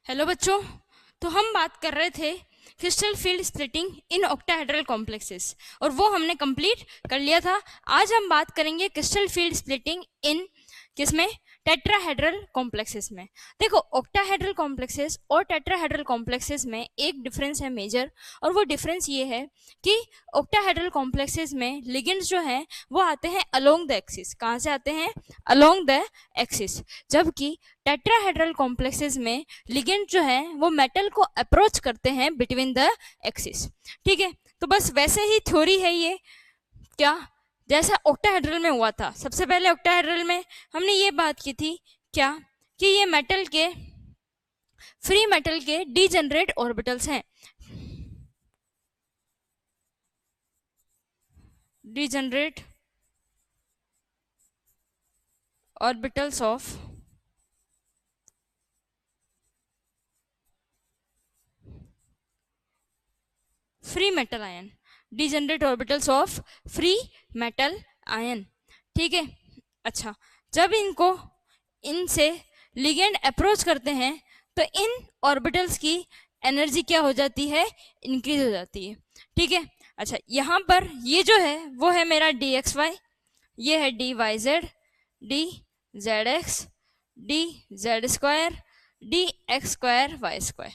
Hello बच्चों। तो हम बात कर रहे थे crystal field splitting in octahedral complexes और वो हमने कंप्लीट कर लिया था। आज हम बात करेंगे क्रिस्टल फील्ड स्प्लिटिंग इन किसमें, टेट्राहेड्रल कॉम्प्लेक्सेस में। देखो, ऑक्टाहेड्रल कॉम्प्लेक्सेस और टेट्राहेड्रल कॉम्प्लेक्सेस में एक डिफरेंस है मेजर, और वो डिफरेंस ये है कि ऑक्टाहेड्रल कॉम्प्लेक्सेस में लिगेंड्स जो हैं वो आते हैं अलोंग द एक्सिस। कहाँ से आते हैं? Along the axis. जबकि टेट्राहेड्रल कॉम्प्लेक्सेस में लिगेंड जो है वो मेटल को अप्रोच करते हैं बिटवीन द एक्सिस। ठीक है, तो बस वैसे ही थ्योरी है ये, क्या जैसा ऑक्टाहेड्रल में हुआ था। सबसे पहले ऑक्टाहेड्रल में हमने ये बात की थी क्या, कि ये मेटल के फ्री मेटल के डीजेनरेट ऑर्बिटल्स हैं, degenerate orbitals of free metal ion, degenerate orbitals of free metal ion. ठीक है, अच्छा, जब इनसे लिगेंड अप्रोच करते हैं तो इन ऑर्बिटल्स की एनर्जी क्या हो जाती है? इंक्रीज हो जाती है। ठीक है, अच्छा, यहाँ पर ये जो है वो है मेरा डी एक्स वाई, ये है d y z, d z x, d z square, d x square y square.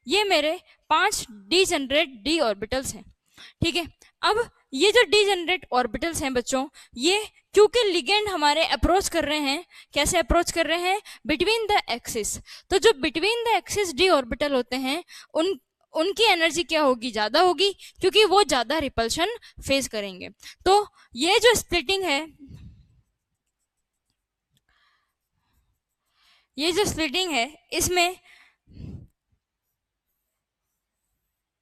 ये मेरे 5 डीजेनरेट डी ऑर्बिटल्स हैं। ठीक है, अब ये जो डीजेनरेट ऑर्बिटल्स हैं बच्चों, ये क्योंकि लिगेंड हमारे अप्रोच कर रहे हैं, कैसे अप्रोच कर रहे हैं? Between the axis. तो जो between the axis D orbital होते हैं उनकी एनर्जी क्या होगी? ज्यादा होगी, क्योंकि वो ज्यादा रिपल्शन फेस करेंगे। तो ये जो स्प्लिटिंग है, इसमें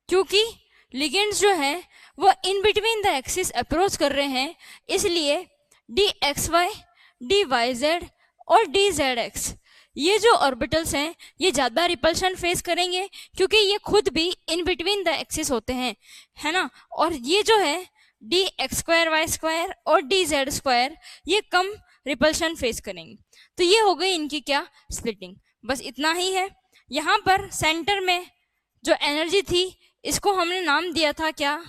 क्योंकि लिगेंड्स जो हैं वो in between the axis approach कर रहे हैं, इसलिए d x y, d y z और डी जेड एक्स, ये जो ऑर्बिटल्स हैं ये ज़्यादा रिपल्शन फेस करेंगे, क्योंकि ये खुद भी इन बिटवीन द एक्सिस होते हैं, है ना। और ये जो है d x square y square और डी जेड स्क्वायर, ये कम रिपल्शन फेस करेंगे। तो ये हो गई इनकी क्या? स्प्लिटिंग। बस इतना ही है। यहाँ पर सेंटर में जो एनर्जी थी, इसको हमने नाम दिया था क्या?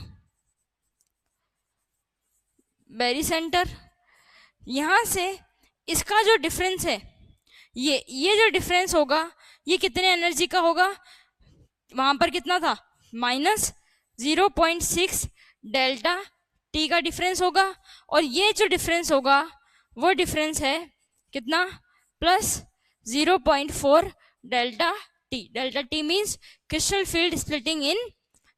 Barycentre. यहां से इसका जो डिफरेंस है, ये जो डिफरेंस होगा ये कितने एनर्जी का होगा? वहां पर कितना था? -0.6 डेल्टा टी का डिफरेंस होगा, और ये जो डिफरेंस होगा वो डिफरेंस है कितना? +0.4 delta t. Delta t means crystal field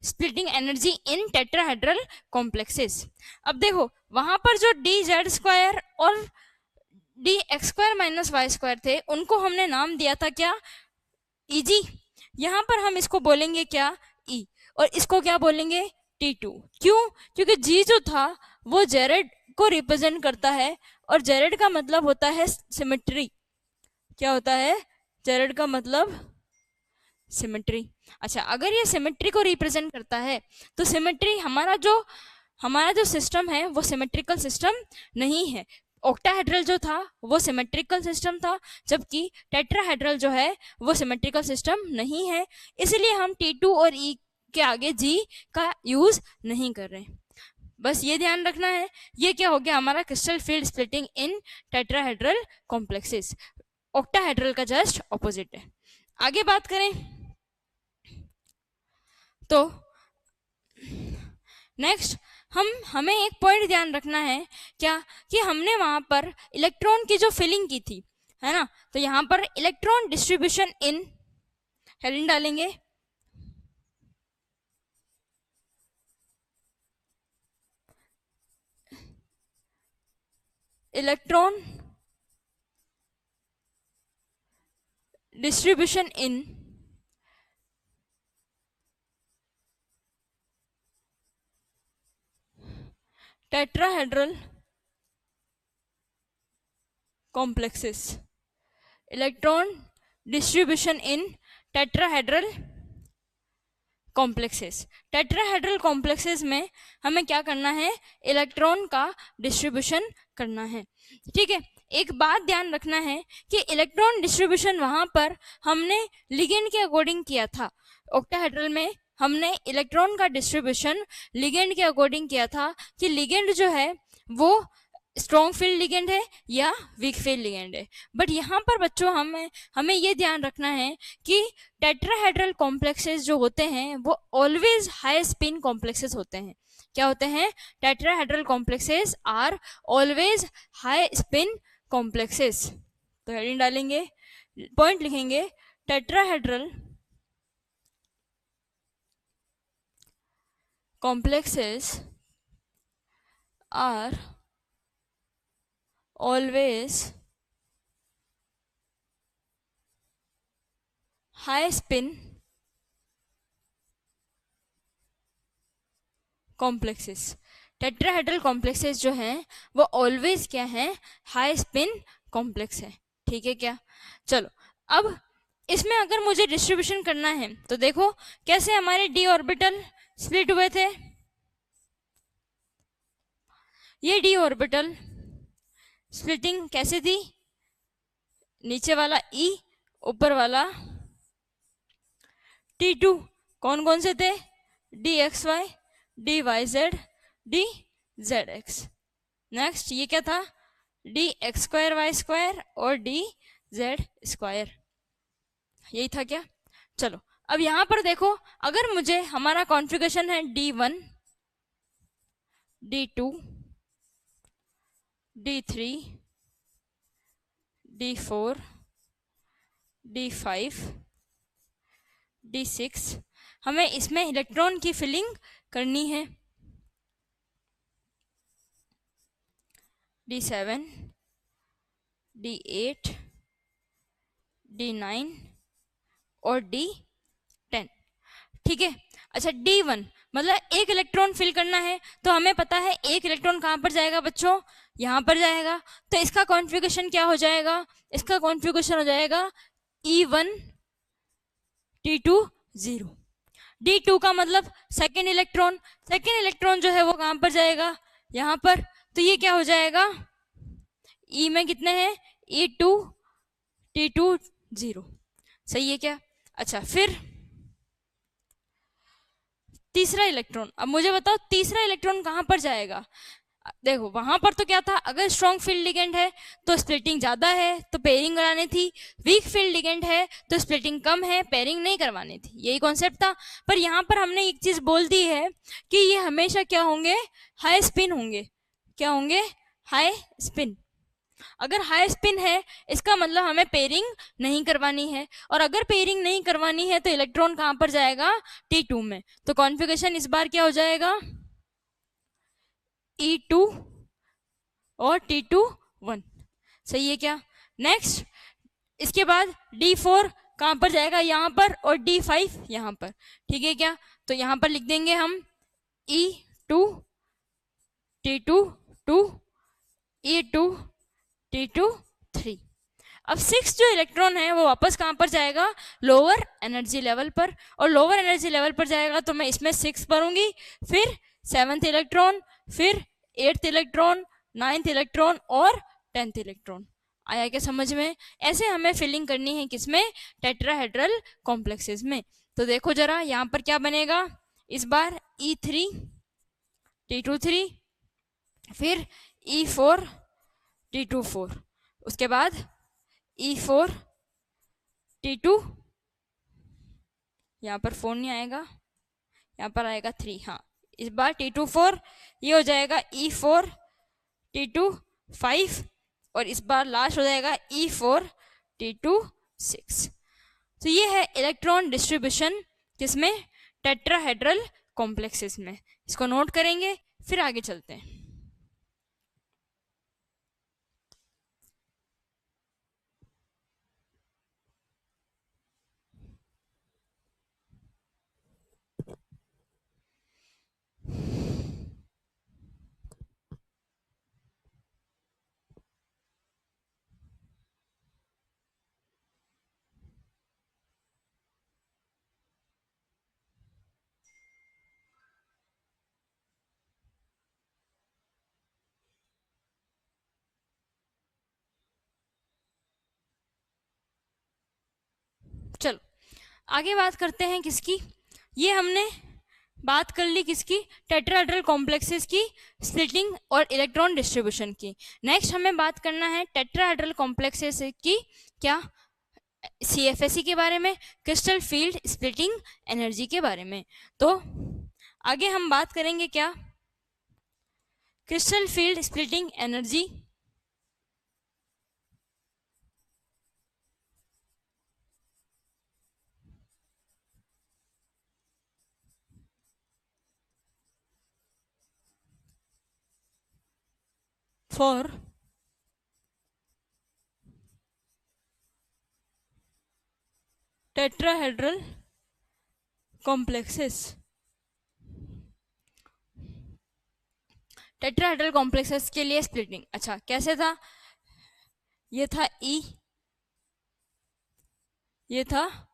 splitting energy in tetrahedral complexes. अब देखो, वहां पर जो डी जेड स्क्वायर और d x square minus y square थे, उनको हमने नाम दिया था क्या? ईजी। यहाँ पर हम इसको बोलेंगे क्या? ई। और इसको क्या बोलेंगे? T2। क्यों? क्योंकि जी जो था वो जेरेड को रिप्रेजेंट करता है, और जेरेड का मतलब होता है सिमेट्री। क्या होता है? जेरेड का मतलब सिमेट्री। अच्छा, अगर ये सिमेट्री को रिप्रेजेंट करता है तो सिमेट्री हमारा जो सिस्टम है वो सिमेट्रिकल सिस्टम नहीं है। ऑक्टाहेड्रल जो था वो सिमेट्रिकल सिस्टम था, जबकि टेट्राहेड्रल जो है वो सिमेट्रिकल सिस्टम नहीं है। इसलिए हम T2 और E के आगे G का यूज नहीं कर रहे। बस ये ध्यान रखना है। ये क्या हो गया? हमारा क्रिस्टल फील्ड स्प्लिटिंग इन टेट्राहेड्रल कॉम्प्लेक्सेस। ऑक्टाहेड्रल का जस्ट ऑपोजिट है। आगे बात करें तो नेक्स्ट हमें एक पॉइंट ध्यान रखना है क्या, कि हमने वहां पर इलेक्ट्रॉन की जो फिलिंग की थी, है ना। तो यहां पर इलेक्ट्रॉन डिस्ट्रीब्यूशन इन हेडिंग डालेंगे, electron distribution in tetrahedral complexes. Electron distribution in tetrahedral complexes. Tetrahedral complexes में हमें क्या करना है? इलेक्ट्रॉन का डिस्ट्रीब्यूशन करना है। ठीक है, एक बात ध्यान रखना है कि इलेक्ट्रॉन डिस्ट्रीब्यूशन वहां पर हमने लिगेंड के अकॉर्डिंग किया था। ऑक्टाहेड्रल में हमने इलेक्ट्रॉन का डिस्ट्रीब्यूशन लिगेंड के अकॉर्डिंग किया था कि लिगेंड जो है वो स्ट्रॉन्ग फील्ड लिगेंड है या वीक फील्ड लिगेंड है। बट यहाँ पर बच्चों हमें ये ध्यान रखना है कि टेट्राहेड्रल कॉम्प्लेक्सेस जो होते हैं वो ऑलवेज हाई स्पिन कॉम्प्लेक्सेस होते हैं। क्या होते हैं? Tetrahedral complexes are always high spin complexes. तो हेडिंग डालेंगे, पॉइंट लिखेंगे, tetrahedral complexes are always high spin complexes। Tetrahedral complexes जो हैं वो ऑलवेज क्या हैं? हाई स्पिन कॉम्प्लेक्स है। ठीक है क्या? चलो अब इसमें अगर मुझे डिस्ट्रीब्यूशन करना है तो देखो कैसे हमारे डी ऑर्बिटल स्प्लिट हुए थे। ये डी ऑर्बिटल स्प्लिटिंग कैसे थी? नीचे वाला ई, ऊपर वाला T2। कौन कौन से थे? D x y, d y z, d z x. Next ये क्या था? D x square y square और डी जेड स्क्वायर। यही था क्या? चलो अब यहां पर देखो, अगर मुझे हमारा कॉन्फ़िगरेशन है D1, D2, D3, D4, D5, D6, हमें इसमें इलेक्ट्रॉन की फिलिंग करनी है। D7, D8, D9 और D10। ठीक है। अच्छा D1 मतलब एक इलेक्ट्रॉन फिल करना है, तो हमें पता है एक इलेक्ट्रॉन कहाँ पर जाएगा बच्चों? यहाँ पर जाएगा। तो इसका कॉन्फ़िगरेशन क्या हो जाएगा? इसका कॉन्फ़िगरेशन हो जाएगा E1 T2 0। D2 का मतलब सेकेंड इलेक्ट्रॉन जो है वो कहाँ पर जाएगा? यहाँ पर। तो ये क्या हो जाएगा? E में कितने हैं? E2 T2 0। सही है क्या? अच्छा फिर तीसरा इलेक्ट्रॉन, अब मुझे बताओ तीसरा इलेक्ट्रॉन कहां पर जाएगा? देखो वहां पर तो क्या था, अगर स्ट्रॉन्ग फील्ड लिगेंड है तो स्प्लिटिंग ज्यादा है तो पेयरिंग करानी थी, वीक फील्ड लिगेंड है तो स्प्लिटिंग कम है पेयरिंग नहीं करवानी थी, यही कॉन्सेप्ट था। पर यहाँ पर हमने एक चीज बोल दी है कि ये हमेशा क्या होंगे? हाई स्पिन होंगे। क्या होंगे? High spin. अगर हाई स्पिन है इसका मतलब हमें पेयरिंग नहीं करवानी है, और अगर पेयरिंग नहीं करवानी है तो इलेक्ट्रॉन कहां पर जाएगा? T2 में। तो कॉन्फ़िगरेशन इस बार क्या हो जाएगा? E2 और T2 1। सही है क्या? नेक्स्ट इसके बाद D4 कहां पर जाएगा? यहां पर, और D5 यहां पर। ठीक है क्या? तो यहां पर लिख देंगे हम E2 T2 2, E2 T2 3। अब 6 जो इलेक्ट्रॉन है वो वापस कहां पर जाएगा? लोअर एनर्जी लेवल पर। और लोअर एनर्जी लेवल पर जाएगा तो मैं इसमें 6 भरूंगी, फिर 7th इलेक्ट्रॉन, फिर 8th इलेक्ट्रॉन, 9th इलेक्ट्रॉन और 10th इलेक्ट्रॉन। आया क्या समझ में? ऐसे हमें फिलिंग करनी है किसमें? टेट्राहेड्रल कॉम्प्लेक्सेस में। तो देखो जरा यहां पर क्या बनेगा इस बार? E3 T2 3, फिर E4 T2 4, उसके बाद E4 T2, यहाँ पर 4 नहीं आएगा, यहाँ पर आएगा 3। हाँ इस बार T2 4, ये हो जाएगा E4 T2 5, और इस बार लास्ट हो जाएगा E4 T2 6। तो ये है इलेक्ट्रॉन डिस्ट्रीब्यूशन किसमें? टेट्राहेड्रल कॉम्प्लेक्सेस में। इसको नोट करेंगे फिर आगे चलते हैं। आगे बात करते हैं किसकी, ये हमने बात कर ली किसकी, टेट्राहेड्रल कॉम्प्लेक्सेस की स्प्लिटिंग और इलेक्ट्रॉन डिस्ट्रीब्यूशन की। नेक्स्ट हमें बात करना है टेट्राहेड्रल कॉम्प्लेक्सेस की क्या, CFSE के बारे में, क्रिस्टल फील्ड स्प्लिटिंग एनर्जी के बारे में। तो आगे हम बात करेंगे क्या, crystal field splitting energy. For tetrahedral complexes, tetrahedral complexes के लिए स्प्लिटिंग। अच्छा कैसे था, ये था E, ये था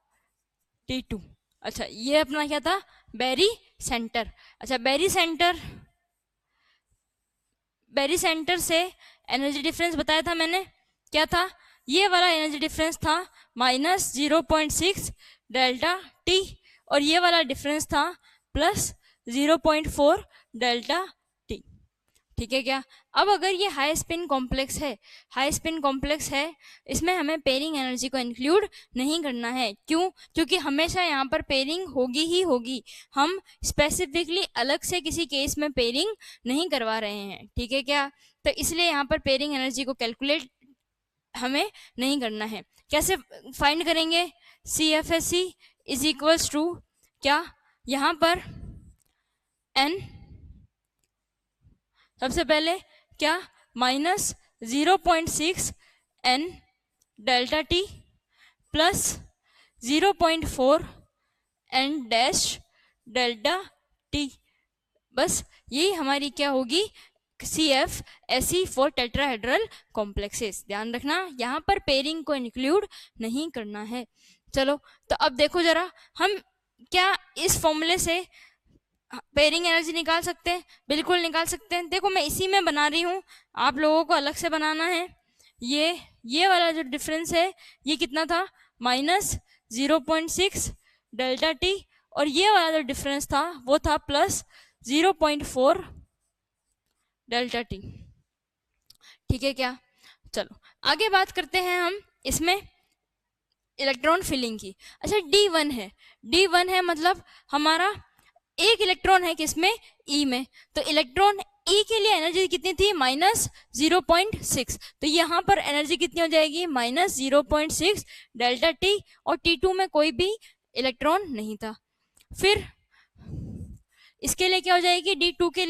T2। अच्छा ये अपना क्या था, बेरी सेंटर। अच्छा बेरी सेंटर से एनर्जी डिफरेंस बताया था मैंने, क्या था, ये वाला एनर्जी डिफरेंस था -0.6 डेल्टा टी, और ये वाला डिफरेंस था +0.4 डेल्टा टी। ठीक है क्या। अब अगर ये हाई स्पिन कॉम्प्लेक्स है, इसमें हमें पेयरिंग एनर्जी को इंक्लूड नहीं करना है। क्यों, क्योंकि हमेशा यहाँ पर पेयरिंग होगी ही होगी, हम स्पेसिफिकली अलग से किसी केस में पेयरिंग नहीं करवा रहे हैं। ठीक है क्या, तो इसलिए यहाँ पर पेयरिंग एनर्जी को कैलकुलेट हमें नहीं करना है। कैसे फाइंड करेंगे, CFSE इज इक्वल्स टू क्या, यहाँ पर n सबसे पहले क्या, -0.6 n delta T plus 0.4 n dash delta T. बस यही हमारी क्या होगी, CFSE फॉर टेट्राहेड्रल कॉम्प्लेक्सेस। ध्यान रखना यहाँ पर पेयरिंग को इंक्लूड नहीं करना है। चलो तो अब देखो जरा, हम क्या इस फॉर्मूले से पेयरिंग एनर्जी निकाल सकते हैं, बिल्कुल निकाल सकते हैं। देखो मैं इसी में बना रही हूँ, आप लोगों को अलग से बनाना है। ये वाला जो डिफरेंस है ये कितना था, -0.6 डेल्टा टी, और ये वाला जो डिफरेंस था वो था +0.4 डेल्टा टी। ठीक है क्या। चलो आगे बात करते हैं हम इसमें इलेक्ट्रॉन फिलिंग की। अच्छा D1 है मतलब हमारा एक इलेक्ट्रॉन है किसमें, E में। तो इलेक्ट्रॉन E के लिए एनर्जी कितनी थी, -0.6। तो यहाँ पर एनर्जी कितनी हो जाएगी, -0.6 डेल्टा टी, और T2 में कोई भी इलेक्ट्रॉन नहीं था। फिर इसके लिए क्या हो जाएगी, D2 के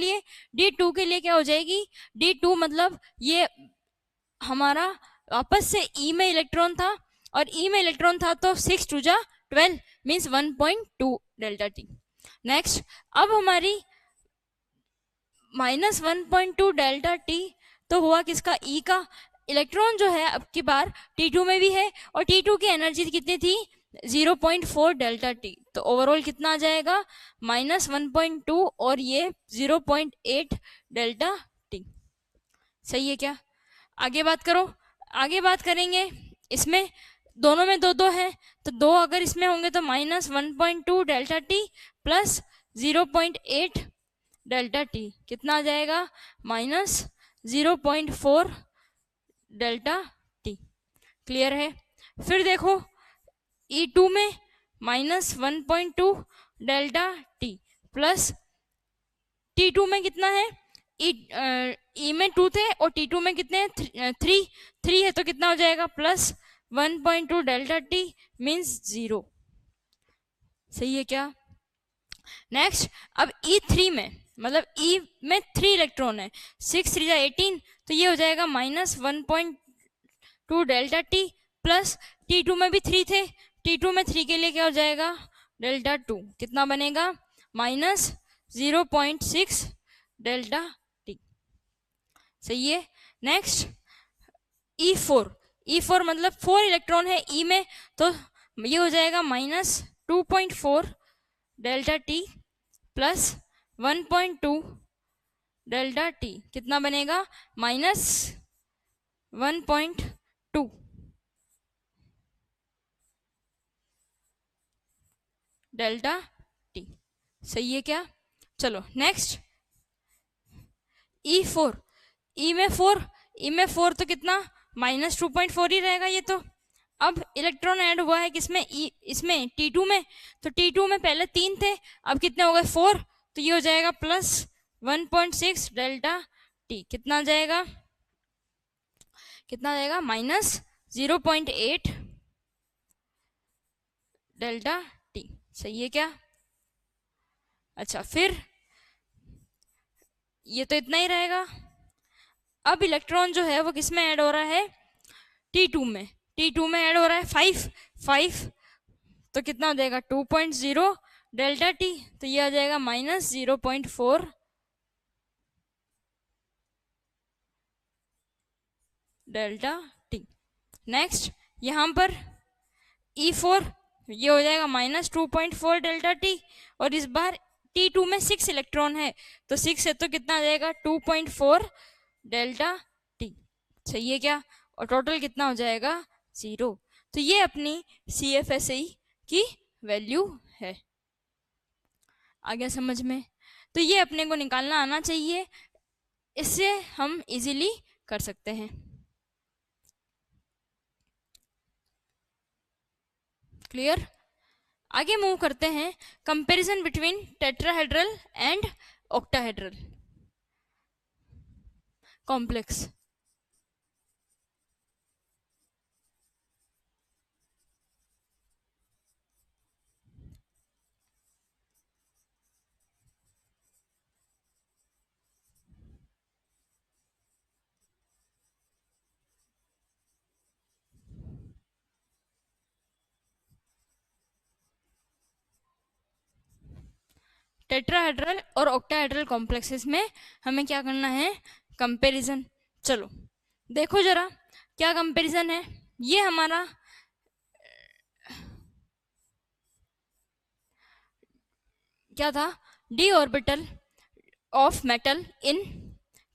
लिए क्या हो जाएगी, D2 मतलब ये हमारा वापस से E में इलेक्ट्रॉन था, और E में इलेक्ट्रॉन था तो 6 × 2 = 12 मीन्स 1.2 डेल्टा टी। नेक्स्ट अब हमारी -1.2 डेल्टा टी तो हुआ किसका, E का। इलेक्ट्रॉन जो है अब की बार T2 में भी है, और T2 की एनर्जी कितनी थी, 0.4 डेल्टा टी। तो ओवरऑल कितना आ जाएगा, -1.2 और ये 0.8 डेल्टा टी। सही है क्या। आगे बात करो, आगे बात करेंगे इसमें दोनों में दो हैं, तो 2 अगर इसमें होंगे तो -1.2 delta T plus 0.8 delta T कितना आ जाएगा, -0.4 डेल्टा टी। क्लियर है। फिर देखो E2 में -1.2 डेल्टा टी प्लस T2 में कितना है, E में 2 थे और T2 में कितने हैं, 3 है, तो कितना हो जाएगा, +1.2 डेल्टा टी मीन्स 0। सही है क्या। नेक्स्ट अब E3 में, मतलब E में 3 इलेक्ट्रॉन है, 6 × 3 = 18, तो ये हो जाएगा -1.2 डेल्टा टी प्लस T2 में भी 3 थे, T2 में 3 के लिए क्या हो जाएगा, डेल्टा 2 कितना बनेगा, -0.6 डेल्टा टी। सही है। नेक्स्ट E4 मतलब 4 इलेक्ट्रॉन है E में, तो ये हो जाएगा -2.4 delta T plus 1.2 delta T कितना बनेगा, -1.2। Delta T. सही है क्या? चलो नेक्स्ट E4। ई में फोर तो कितना, -2.4 ही रहेगा ये तो। अब इलेक्ट्रॉन ऐड हुआ है किसमें, इसमें T2 में, तो T2 में पहले 3 थे, अब कितने हो गए 4, तो ये हो जाएगा +1.6 डेल्टा टी। कितना जाएगा, -0.8 डेल्टा टी। सही है क्या? अच्छा फिर ये तो इतना ही रहेगा। अब इलेक्ट्रॉन जो है वो किस में ऐड हो रहा है, T2 में। T2 में ऐड हो रहा है 5, तो कितना हो जाएगा 2.0 डेल्टा टी, तो ये आ जाएगा -0.4 डेल्टा टी। नेक्स्ट यहाँ पर E4, ये हो जाएगा -2.4 डेल्टा टी, और इस बार T2 में 6 इलेक्ट्रॉन है, तो 6 है तो कितना आ जाएगा 2.4 डेल्टा टी। सही है क्या? और टोटल कितना हो जाएगा 0। तो ये अपनी CFSE की वैल्यू है। आ गया समझ में? तो ये अपने को निकालना आना चाहिए, इससे हम इजीली कर सकते हैं। क्लियर? आगे मूव करते हैं, comparison between tetrahedral and octahedral complex. Tetrahedral और ऑक्टाहेड्रल कॉम्प्लेक्सेस में हमें क्या करना है, कंपैरिजन। चलो देखो जरा क्या कंपैरिजन है। ये हमारा क्या था, डी ऑर्बिटल ऑफ मेटल इन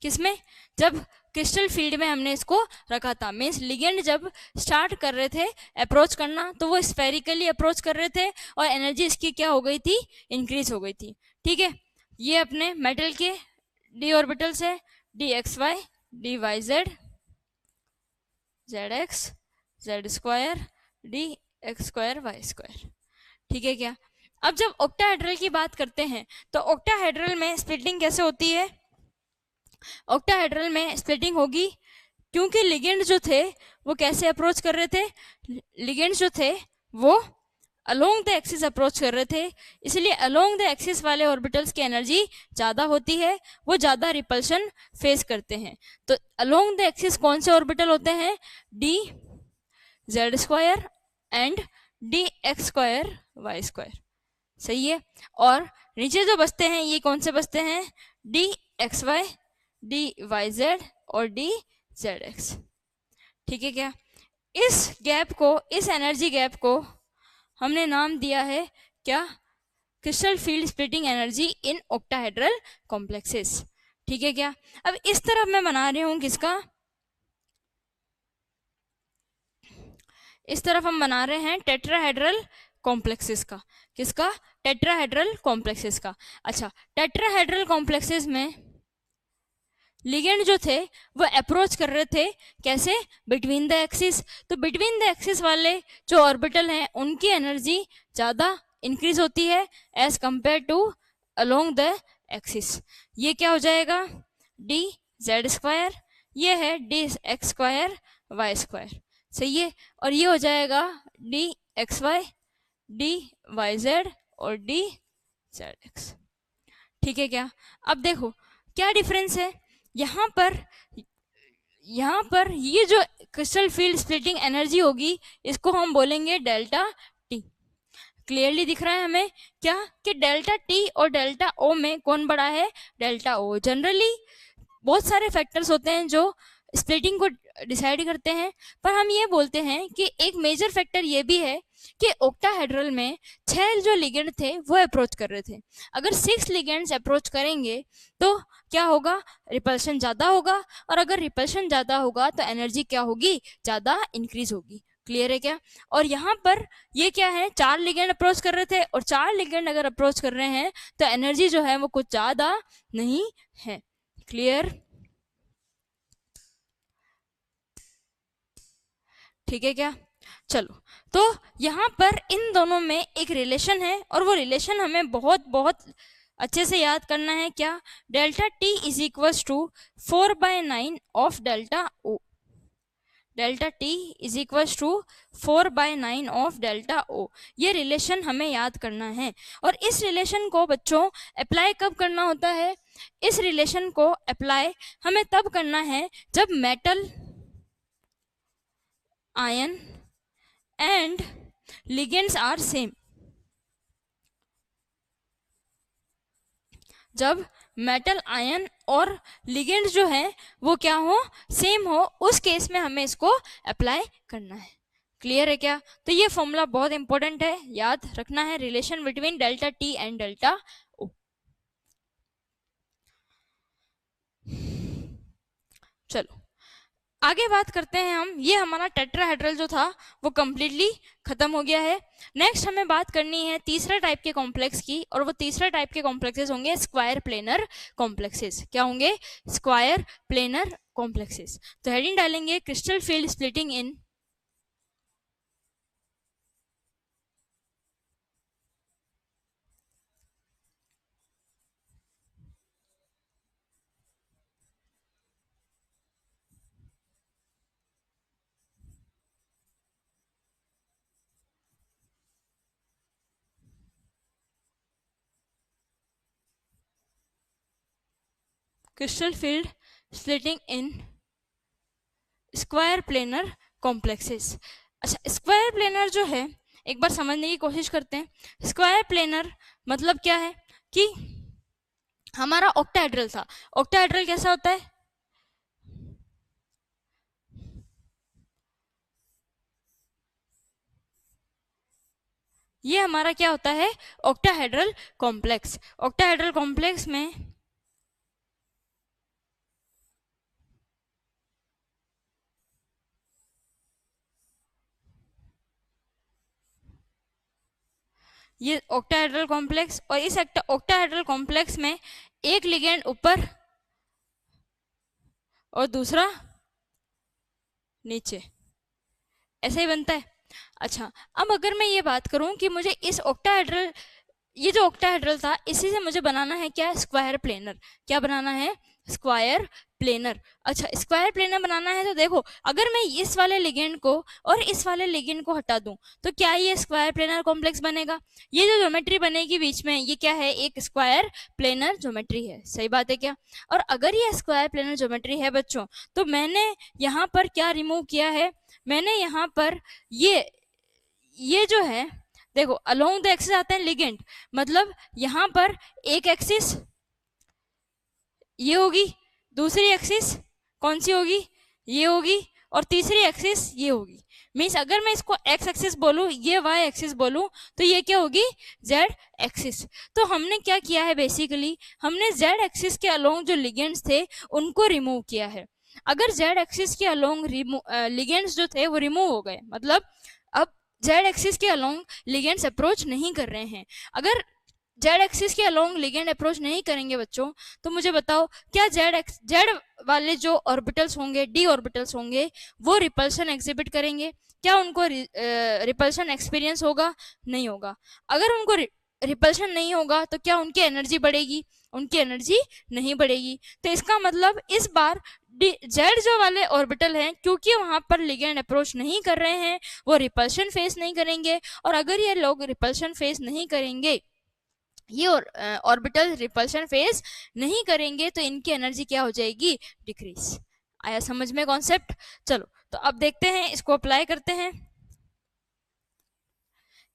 किसमें, जब क्रिस्टल फील्ड में हमने इसको रखा था, मीन्स लिगेंड जब स्टार्ट कर रहे थे अप्रोच करना, तो वो स्फेरिकली अप्रोच कर रहे थे और एनर्जी इसकी क्या हो गई थी, इंक्रीज हो गई थी। ठीक है, ये अपने मेटल के डी ऑर्बिटल्स है, d x y, d y z, z x, z square, d x square, y square. ठीक है क्या? अब जब ऑक्टाहेड्रल की बात करते हैं तो ऑक्टाहेड्रल में स्प्लिटिंग कैसे होती है, ऑक्टाहेड्रल में स्प्लिटिंग होगी क्योंकि लिगेंड जो थे वो कैसे अप्रोच कर रहे थे, लिगेंड जो थे वो अलोंग द एक्सिस अप्रोच कर रहे थे, इसलिए अलोंग द एक्सिस वाले ऑर्बिटल्स की एनर्जी ज़्यादा होती है, वो ज़्यादा रिपल्शन फेस करते हैं। तो अलोंग द एक्सिस कौन से ऑर्बिटल होते हैं, d z square and d x square y square. सही है। और नीचे जो बचते हैं ये कौन से बचते हैं, d x y, d y z और डी जेड एक्स। ठीक है क्या? इस गैप को, इस एनर्जी गैप को हमने नाम दिया है क्या, crystal field splitting energy in octahedral complexes. ठीक है क्या? अब इस तरफ मैं बना रही हूं किसका, इस तरफ हम बना रहे हैं टेट्राहेड्रल कॉम्प्लेक्सेस का। किसका, टेट्राहेड्रल कॉम्प्लेक्सेस का। अच्छा, टेट्राहेड्रल कॉम्प्लेक्सेस में लिगेंड जो थे वो अप्रोच कर रहे थे कैसे, बिटवीन द एक्सिस। तो बिटवीन द एक्सिस वाले जो ऑर्बिटल हैं उनकी एनर्जी ज़्यादा इंक्रीज होती है as compare to along the axis. ये क्या हो जाएगा, डी जेड स्क्वायर, ये है d x square y square. सही है। और ये हो जाएगा d x y, d y z और डी जेड एक्स। ठीक है क्या? अब देखो क्या डिफरेंस है, यहाँ पर ये जो क्रिस्टल फील्ड स्प्लिटिंग एनर्जी होगी इसको हम बोलेंगे डेल्टा टी। क्लियरली दिख रहा है हमें क्या, कि डेल्टा टी और डेल्टा ओ में कौन बड़ा है, डेल्टा ओ। जनरली बहुत सारे फैक्टर्स होते हैं जो स्प्लिटिंग को डिसाइड करते हैं, पर हम ये बोलते हैं कि एक मेजर फैक्टर ये भी है कि ऑक्टाहेड्रल में 6 जो लिगेंड थे वो अप्रोच कर रहे थे। अगर 6 लिगेंड्स अप्रोच करेंगे तो क्या होगा, रिपल्शन ज़्यादा होगा, और अगर रिपल्शन ज़्यादा होगा तो एनर्जी क्या होगी, ज़्यादा इंक्रीज होगी। क्लियर है क्या? और यहाँ पर ये क्या है, 4 लिगेंड अप्रोच कर रहे थे, और 4 लिगेंड अगर अप्रोच कर रहे हैं तो एनर्जी जो है वो कुछ ज्यादा नहीं है। क्लियर? ठीक है क्या? चलो, तो यहाँ पर इन दोनों में एक रिलेशन है, और वो रिलेशन हमें बहुत बहुत अच्छे से याद करना है। क्या? Delta T is equals to 4/9 of delta O. Delta T is equals to 4/9 of delta O, ये रिलेशन हमें याद करना है। और इस रिलेशन को बच्चों अप्लाई कब करना होता है? इस रिलेशन को अप्लाई हमें तब करना है जब metal, ion and ligands are same. जब मेटल, आयन और लिगेंड्स जो है वो क्या हो, सेम हो, उस केस में हमें इसको अप्लाई करना है। क्लियर है क्या? तो ये फॉर्मूला बहुत इंपॉर्टेंट है, याद रखना है, relation between delta T and delta O. चलो आगे बात करते हैं हम। ये हमारा टेट्राहेड्रल जो था वो कंप्लीटली खत्म हो गया है। नेक्स्ट हमें बात करनी है तीसरा टाइप के कॉम्प्लेक्स की, और वो तीसरा टाइप के कॉम्प्लेक्सेस होंगे स्क्वायर प्लेनर कॉम्प्लेक्सेस। क्या होंगे? Square planar complexes. तो हेडिंग डालेंगे crystal field splitting in crystal field splitting in square planar complexes. अच्छा, स्क्वायर प्लेनर जो है एक बार समझने की कोशिश करते हैं। स्क्वायर प्लेनर मतलब क्या है कि हमारा ऑक्टाहेड्रल था। ऑक्टाहेड्रल कैसा होता है? ये हमारा क्या होता है? Octahedral complex. ऑक्टाहेड्रल कॉम्प्लेक्स में ये ऑक्टाहेड्रल कॉम्प्लेक्स, और इस ऑक्टाहेड्रल कॉम्प्लेक्स में एक लिगेंड ऊपर और दूसरा नीचे, ऐसे ही बनता है। अच्छा, अब अगर मैं ये बात करूं कि मुझे इस ऑक्टाहेड्रल, ये जो ऑक्टाहेड्रल था इसी से मुझे बनाना है क्या? Square planar. क्या बनाना है? Square planar. अच्छा, स्क्वायर प्लेनर बनाना है तो देखो, अगर मैं इस वाले लिगेंड को और इस वाले लिगेंड को हटा दूं तो क्या ये स्क्वायर प्लेनर कॉम्प्लेक्स बनेगा? ये जो ज्योमेट्री बनेगी बीच में, ये क्या है? एक स्क्वायर प्लेनर ज्योमेट्री है। सही बात है क्या? और अगर ये स्क्वायर प्लेनर ज्योमेट्री है बच्चों, तो मैंने यहाँ पर क्या रिमूव किया है? मैंने यहाँ पर ये जो है, देखो अलोंग द एक्सिस आते हैं लिगेंड, मतलब यहाँ पर एक एक्सिस ये होगी, दूसरी एक्सिस कौन सी होगी? ये होगी, और तीसरी एक्सिस ये होगी। मीन्स अगर मैं इसको एक्स एक्सिस बोलूँ, ये वाई एक्सिस बोलूँ, तो ये क्या होगी? Z axis. तो हमने क्या किया है? बेसिकली हमने जेड एक्सिस के अलोंग जो लिगेंड्स थे उनको रिमूव किया है। अगर जेड एक्सिस के अलोंग लिगेंड्स जो थे वो रिमूव हो गए, मतलब अब जेड एक्सिस के अलोंग लिगेंड्स अप्रोच नहीं कर रहे हैं। अगर जेड एक्सिस के अलोंग लिगेंड अप्रोच नहीं करेंगे बच्चों, तो मुझे बताओ क्या जेड वाले जो ऑर्बिटल्स होंगे, डी ऑर्बिटल्स होंगे, वो रिपल्शन एग्जिबिट करेंगे? क्या उनको रिपल्शन एक्सपीरियंस होगा? नहीं होगा। अगर उनको रिपल्शन नहीं होगा तो क्या उनकी एनर्जी बढ़ेगी? उनकी एनर्जी नहीं बढ़ेगी। तो इसका मतलब इस बार जेड जो वाले ऑर्बिटल हैं, क्योंकि वहां पर लिगेंड अप्रोच नहीं कर रहे हैं, वो रिपल्शन फेस नहीं करेंगे। और अगर ये लोग रिपल्शन फेस नहीं करेंगे, ये ऑर्बिटल रिपल्शन फेस नहीं करेंगे, तो इनकी एनर्जी क्या हो जाएगी? डिक्रीज। आया समझ में कॉन्सेप्ट? चलो, तो अब देखते हैं, इसको अप्लाई करते हैं।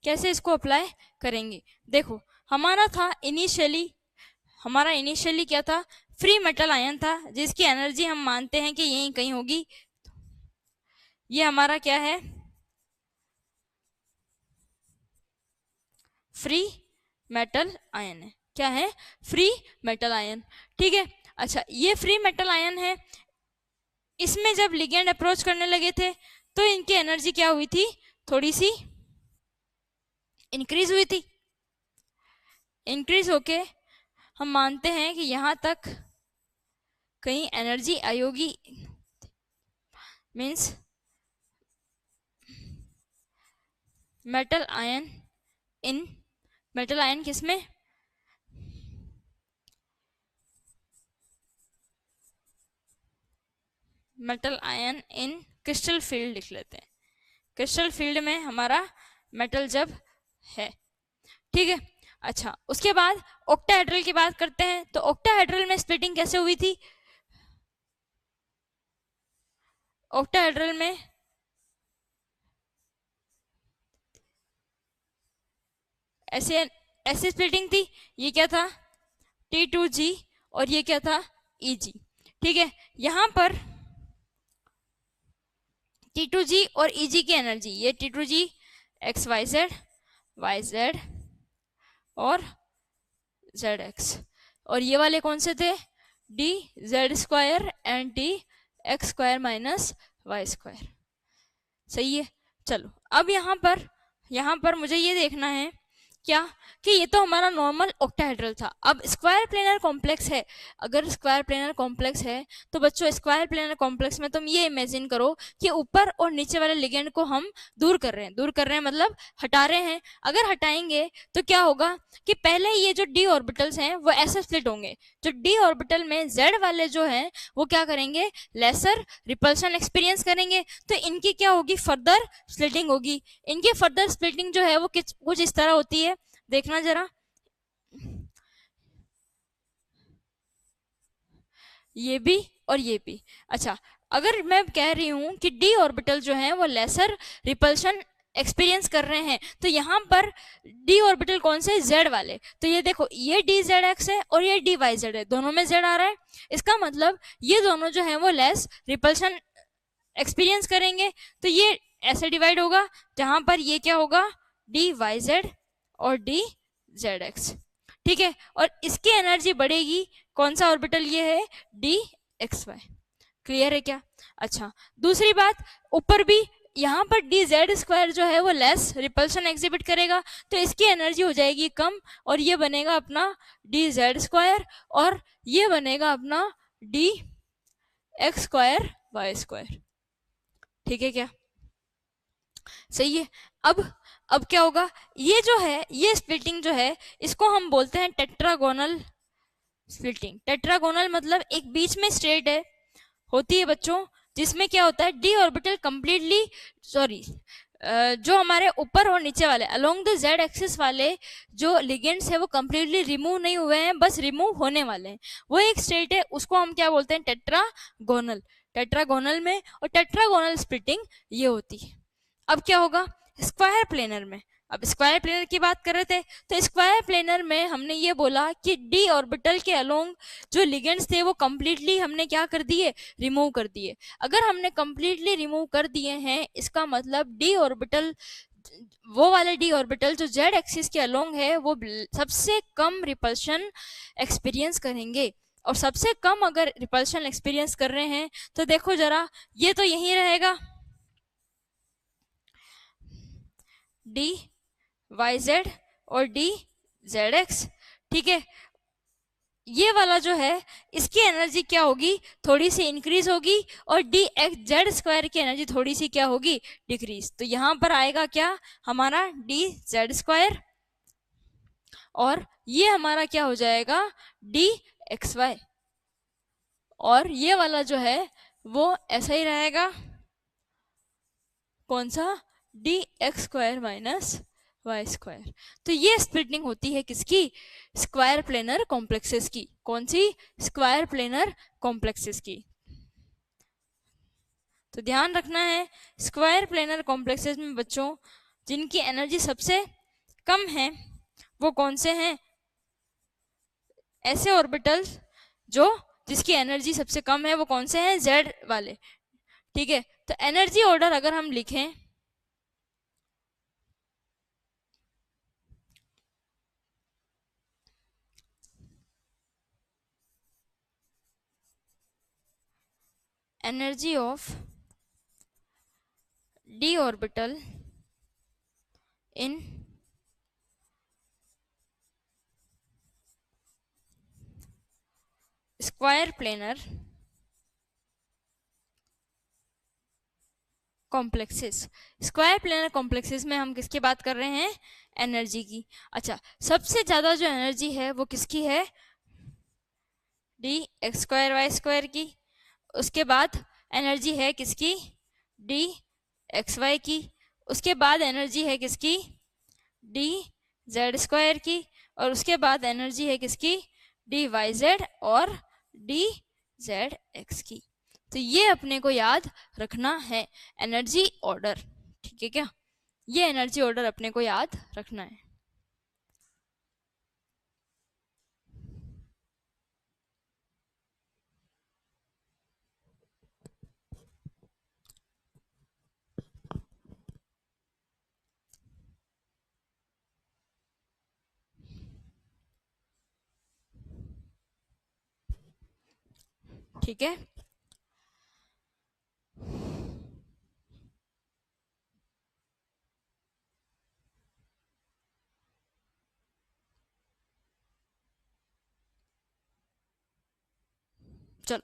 कैसे इसको अप्लाई करेंगे? देखो, हमारा इनिशियली क्या था? फ्री मेटल आयन था, जिसकी एनर्जी हम मानते हैं कि यहीं कहीं होगी। ये हमारा क्या है? फ्री मेटल आयन है। क्या है? Free metal ion. ठीक है। अच्छा, ये फ्री मेटल आयन है, इसमें जब लिगेंड अप्रोच करने लगे थे तो इनकी एनर्जी क्या हुई थी, थोड़ी सी इंक्रीज हुई थी। इंक्रीज होके हम मानते हैं कि यहां तक कहीं एनर्जी आई होगी, means metal ion in, metal ion किसमें, metal ion in crystal field लिख लेते हैं, क्रिस्टल फील्ड में हमारा मेटल जब है, ठीक है। अच्छा, उसके बाद ऑक्टाहेड्रल की बात करते हैं, तो ऑक्टाहेड्रल में स्प्लिटिंग कैसे हुई थी, ऑक्टाहेड्रल में ऐसे ऐसे स्प्लिटिंग थी, ये क्या था T2G और ये क्या था EG, ठीक है। यहां पर T2G और EG की एनर्जी, ये T2G XYZ YZ और ZX, और ये वाले कौन से थे, DZ² and DX² minus Y², सही है। चलो अब यहाँ पर मुझे ये देखना है क्या, कि ये तो हमारा नॉर्मल ऑक्टाहेड्रल था। अब स्क्वायर प्लेनर कॉम्प्लेक्स है, अगर स्क्वायर प्लेनर कॉम्प्लेक्स है तो बच्चों स्क्वायर प्लेनर कॉम्प्लेक्स में तुम ये इमेजिन करो कि ऊपर और नीचे वाले लिगेंड को हम दूर कर रहे हैं, दूर कर रहे हैं मतलब हटा रहे हैं। अगर हटाएंगे तो क्या होगा कि पहले ये जो डी ऑर्बिटल्स हैं वो ऐसे स्प्लिट होंगे, जो डी ऑर्बिटल में जेड वाले जो हैं वो क्या करेंगे, लेसर रिपल्शन एक्सपीरियंस करेंगे, तो इनकी क्या होगी, फर्दर स्प्लिटिंग होगी। इनकी फर्दर स्प्लिटिंग जो है वो कुछ इस तरह होती है, देखना जरा, ये भी और ये भी। अच्छा, अगर मैं कह रही हूं कि डी ऑर्बिटल जो है वो लेसर रिपल्शन एक्सपीरियंस कर रहे हैं, तो यहाँ पर डी ऑर्बिटल कौन से, जेड वाले, तो ये देखो ये डी जेड एक्स है और ये डी वाई जेड है, दोनों में जेड आ रहा है, इसका मतलब ये दोनों जो है वो लेस रिपल्शन एक्सपीरियंस करेंगे, तो ये ऐसे डिवाइड होगा जहां पर ये क्या होगा, डी वाई जेड और डी जेड एक्स, ठीक है। और इसकी एनर्जी बढ़ेगी, कौन सा ऑर्बिटल ये है, डी एक्स वाई, क्लियर है क्या। अच्छा, दूसरी बात, ऊपर भी यहाँ पर डी जेड स्क्वायर जो है वो लेस रिपल्शन एग्जिबिट करेगा, तो इसकी एनर्जी हो जाएगी कम, और ये बनेगा अपना डी जेड स्क्वायर और ये बनेगा अपना डी एक्स² Y², ठीक है क्या, सही है। अब क्या होगा, ये जो है ये स्प्लिटिंग जो है इसको हम बोलते हैं टेट्रागोनल स्प्लिटिंग। टेट्रागोनल मतलब एक बीच में स्ट्रेट है होती है बच्चों, जिसमें क्या होता है, डी ऑर्बिटल कंप्लीटली, सॉरी, जो हमारे ऊपर और नीचे वाले अलोंग द जेड एक्सिस वाले जो लिगेंड्स है वो कंप्लीटली रिमूव नहीं हुए हैं, बस रिमूव होने वाले हैं, वो एक स्टेट है, उसको हम क्या बोलते हैं, टेट्रागोनल। टेट्रागोनल में और टेट्रागोनल स्प्लिटिंग ये होती है। अब क्या होगा स्क्वायर प्लेनर में, अब स्क्वायर प्लेनर की बात कर रहे थे, तो स्क्वायर प्लेनर में हमने ये बोला कि डी ऑर्बिटल के अलोंग जो लिगेंड्स थे वो कंप्लीटली हमने क्या कर दिए, रिमूव कर दिए। अगर हमने कंप्लीटली रिमूव कर दिए हैं, इसका मतलब डी ऑर्बिटल, वो वाले डी ऑर्बिटल जो जेड एक्सिस के अलोंग है वो सबसे कम रिपल्शन एक्सपीरियंस करेंगे, और सबसे कम अगर रिपल्शन एक्सपीरियंस कर रहे हैं तो देखो जरा, ये तो यही रहेगा डी वाई जेड और डी जेड एक्स, ठीक है। ये वाला जो है इसकी एनर्जी क्या होगी, थोड़ी सी इंक्रीज होगी, और डी एक्स जेड स्क्वायर की एनर्जी थोड़ी सी क्या होगी, डिक्रीज। तो यहां पर आएगा क्या हमारा डी जेड स्क्वायर, और ये हमारा क्या हो जाएगा डी एक्स वाई, और ये वाला जो है वो ऐसा ही रहेगा, कौन सा, DX² माइनस Y²। तो ये स्प्लिटिंग होती है किसकी, स्क्वायर प्लेनर कॉम्प्लेक्सेस की, कौन सी, स्क्वायर प्लेनर कॉम्प्लेक्सेस की। तो ध्यान रखना है स्क्वायर प्लेनर कॉम्प्लेक्सेस में बच्चों जिनकी एनर्जी सबसे कम है वो कौन से हैं, ऐसे ऑर्बिटल्स जो जिसकी एनर्जी सबसे कम है वो कौन से हैं, जेड वाले, ठीक है। तो एनर्जी ऑर्डर अगर हम लिखें, energy of d orbital in square planar complexes. Square planar complexes में हम किसकी बात कर रहे हैं? एनर्जी की। अच्छा, सबसे ज्यादा जो एनर्जी है वो किसकी है? D x square y square की। उसके बाद एनर्जी है किसकी? डी एक्स वाई की। उसके बाद एनर्जी है किसकी? डी जेड स्क्वायर की। और उसके बाद एनर्जी है किसकी? डी वाई जेड और डी जेड एक्स की। तो ये अपने को याद रखना है, एनर्जी ऑर्डर। ठीक है क्या? ये एनर्जी ऑर्डर अपने को याद रखना है। ठीक है, चलो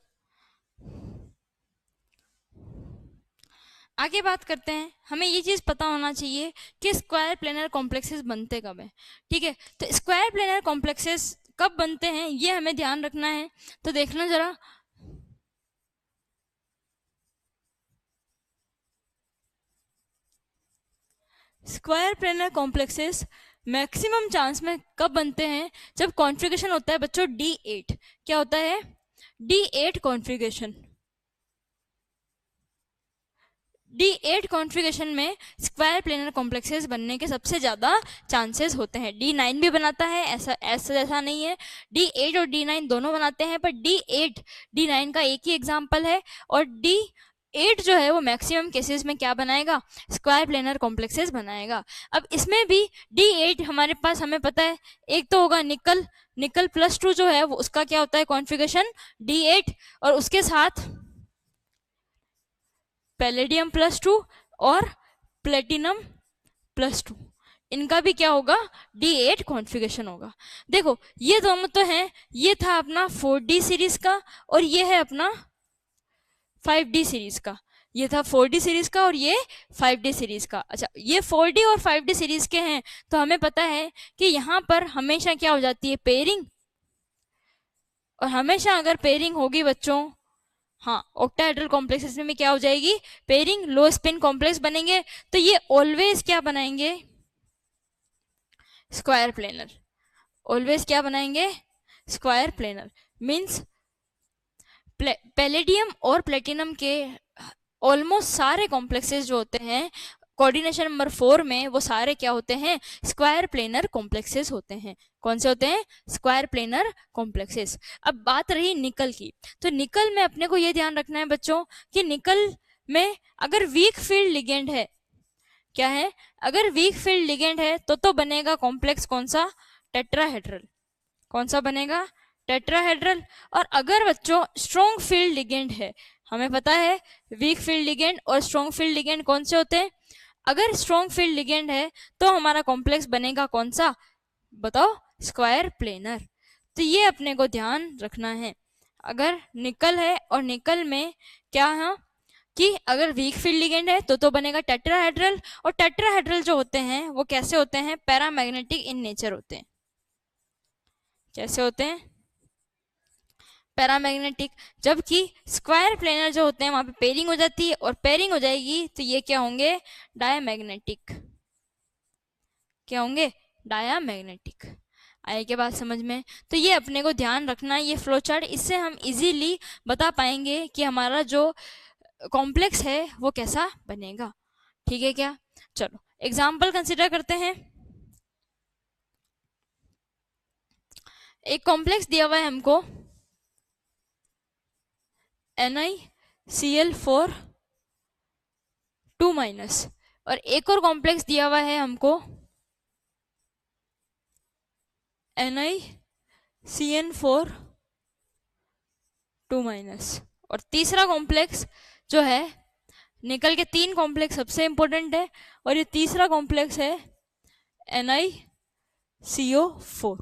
आगे बात करते हैं। हमें ये चीज पता होना चाहिए कि स्क्वायर प्लेनर कॉम्प्लेक्सेस बनते कब है। ठीक है, तो स्क्वायर प्लेनर कॉम्प्लेक्सेस कब बनते हैं ये हमें ध्यान रखना है। तो देखना जरा, square planar complexes maximum chance में कब बनते हैं? जब कॉन्फ़िगरेशन होता है बच्चों D8। क्या होता है? D8 configuration. D8 कॉन्फ़िगरेशन में स्क्वायर प्लेनर कॉम्प्लेक्सेस बनने के सबसे ज़्यादा चांसेस होते हैं। D9 भी बनाता है, ऐसा नहीं है। D8 और D9 दोनों बनाते हैं, पर D8 D9 का एक ही एग्जाम्पल है। और D8 जो है वो मैक्सिमम केसेस में क्या बनाएगा? स्क्वायर प्लेनर कॉम्प्लेक्सेस बनाएगा। अब इसमें भी D8 हमारे पास हमें पता है, एक तो होगा निकल, निकल +2 जो है वो उसका क्या होता है कॉन्फ़िगरेशन? D8। और उसके साथ पैलेडियम +2 और प्लेटिनम +2, इनका भी क्या होगा? D8 कॉन्फ़िगरेशन होगा। देखो ये दोनों तो हैं, ये था अपना 4D सीरीज का और ये है अपना 5D सीरीज का। ये था 4D सीरीज का और ये 5D सीरीज का। अच्छा, ये 4D और 5D सीरीज के हैं, तो हमें पता है कि यहाँ पर हमेशा क्या हो जाती है? पेयरिंग। और हमेशा अगर पेयरिंग होगी बच्चों, हाँ, ऑक्टाहेड्रल कॉम्प्लेक्सेस में क्या हो जाएगी? पेयरिंग, लो स्पिन कॉम्प्लेक्स बनेंगे। तो ये ऑलवेज क्या बनाएंगे? Square planar. ऑलवेज क्या बनाएंगे? Square planar. मींस पैलेडियम और प्लेटिनम के ऑलमोस्ट सारे कॉम्प्लेक्सेस जो होते हैं कोऑर्डिनेशन नंबर 4 में, वो सारे क्या होते हैं? स्क्वायर प्लेनर कॉम्प्लेक्सेस होते हैं। कौन से होते हैं? Square planar complexes. अब बात रही निकल की, तो निकल में अपने को ये ध्यान रखना है बच्चों कि निकल में अगर वीक फील्ड लिगेंड है, क्या है? अगर वीक फील्ड लिगेंड है तो बनेगा कॉम्प्लेक्स कौन सा? टेट्राहेड्रल। कौन सा बनेगा? टेट्राहेड्रल। और अगर बच्चों स्ट्रॉन्ग फील्ड लिगेंड है, हमें पता है वीक फील्ड लिगेंड और स्ट्रॉन्ग फील्ड लिगेंड कौन से होते हैं? अगर स्ट्रॉन्ग फील्ड लिगेंड है तो हमारा कॉम्प्लेक्स बनेगा कौन सा? बताओ। Square planar. तो ये अपने को ध्यान रखना है। अगर निकल है और निकल में क्या है कि अगर वीक फील्ड लिगेंड है तो बनेगा टेट्राहेड्रल। और टेट्राहेड्रल जो होते हैं वो कैसे होते हैं? पैरामैग्नेटिक इन नेचर होते हैं। कैसे होते हैं? पैरामैग्नेटिक। जबकि स्क्वायर प्लेनर जो होते हैं वहां पे पेयरिंग हो जाती है, और पेयरिंग हो जाएगी तो ये क्या होंगे? डायामैग्नेटिक। क्या होंगे? डायामैग्नेटिक। आए के बात समझ में? तो ये अपने को ध्यान रखना है, ये फ्लो चार्ट, इससे हम इजीली बता पाएंगे कि हमारा जो कॉम्प्लेक्स है वो कैसा बनेगा। ठीक है क्या? चलो एग्जाम्पल कंसिडर करते हैं। एक कॉम्प्लेक्स दिया हुआ है हमको NiCl4 2-, और एक और कॉम्प्लेक्स दिया हुआ है हमको NiCN4 2-, और तीसरा कॉम्प्लेक्स जो है निकल के 3 कॉम्प्लेक्स सबसे इंपॉर्टेंट है, और ये तीसरा कॉम्प्लेक्स है NiCO4।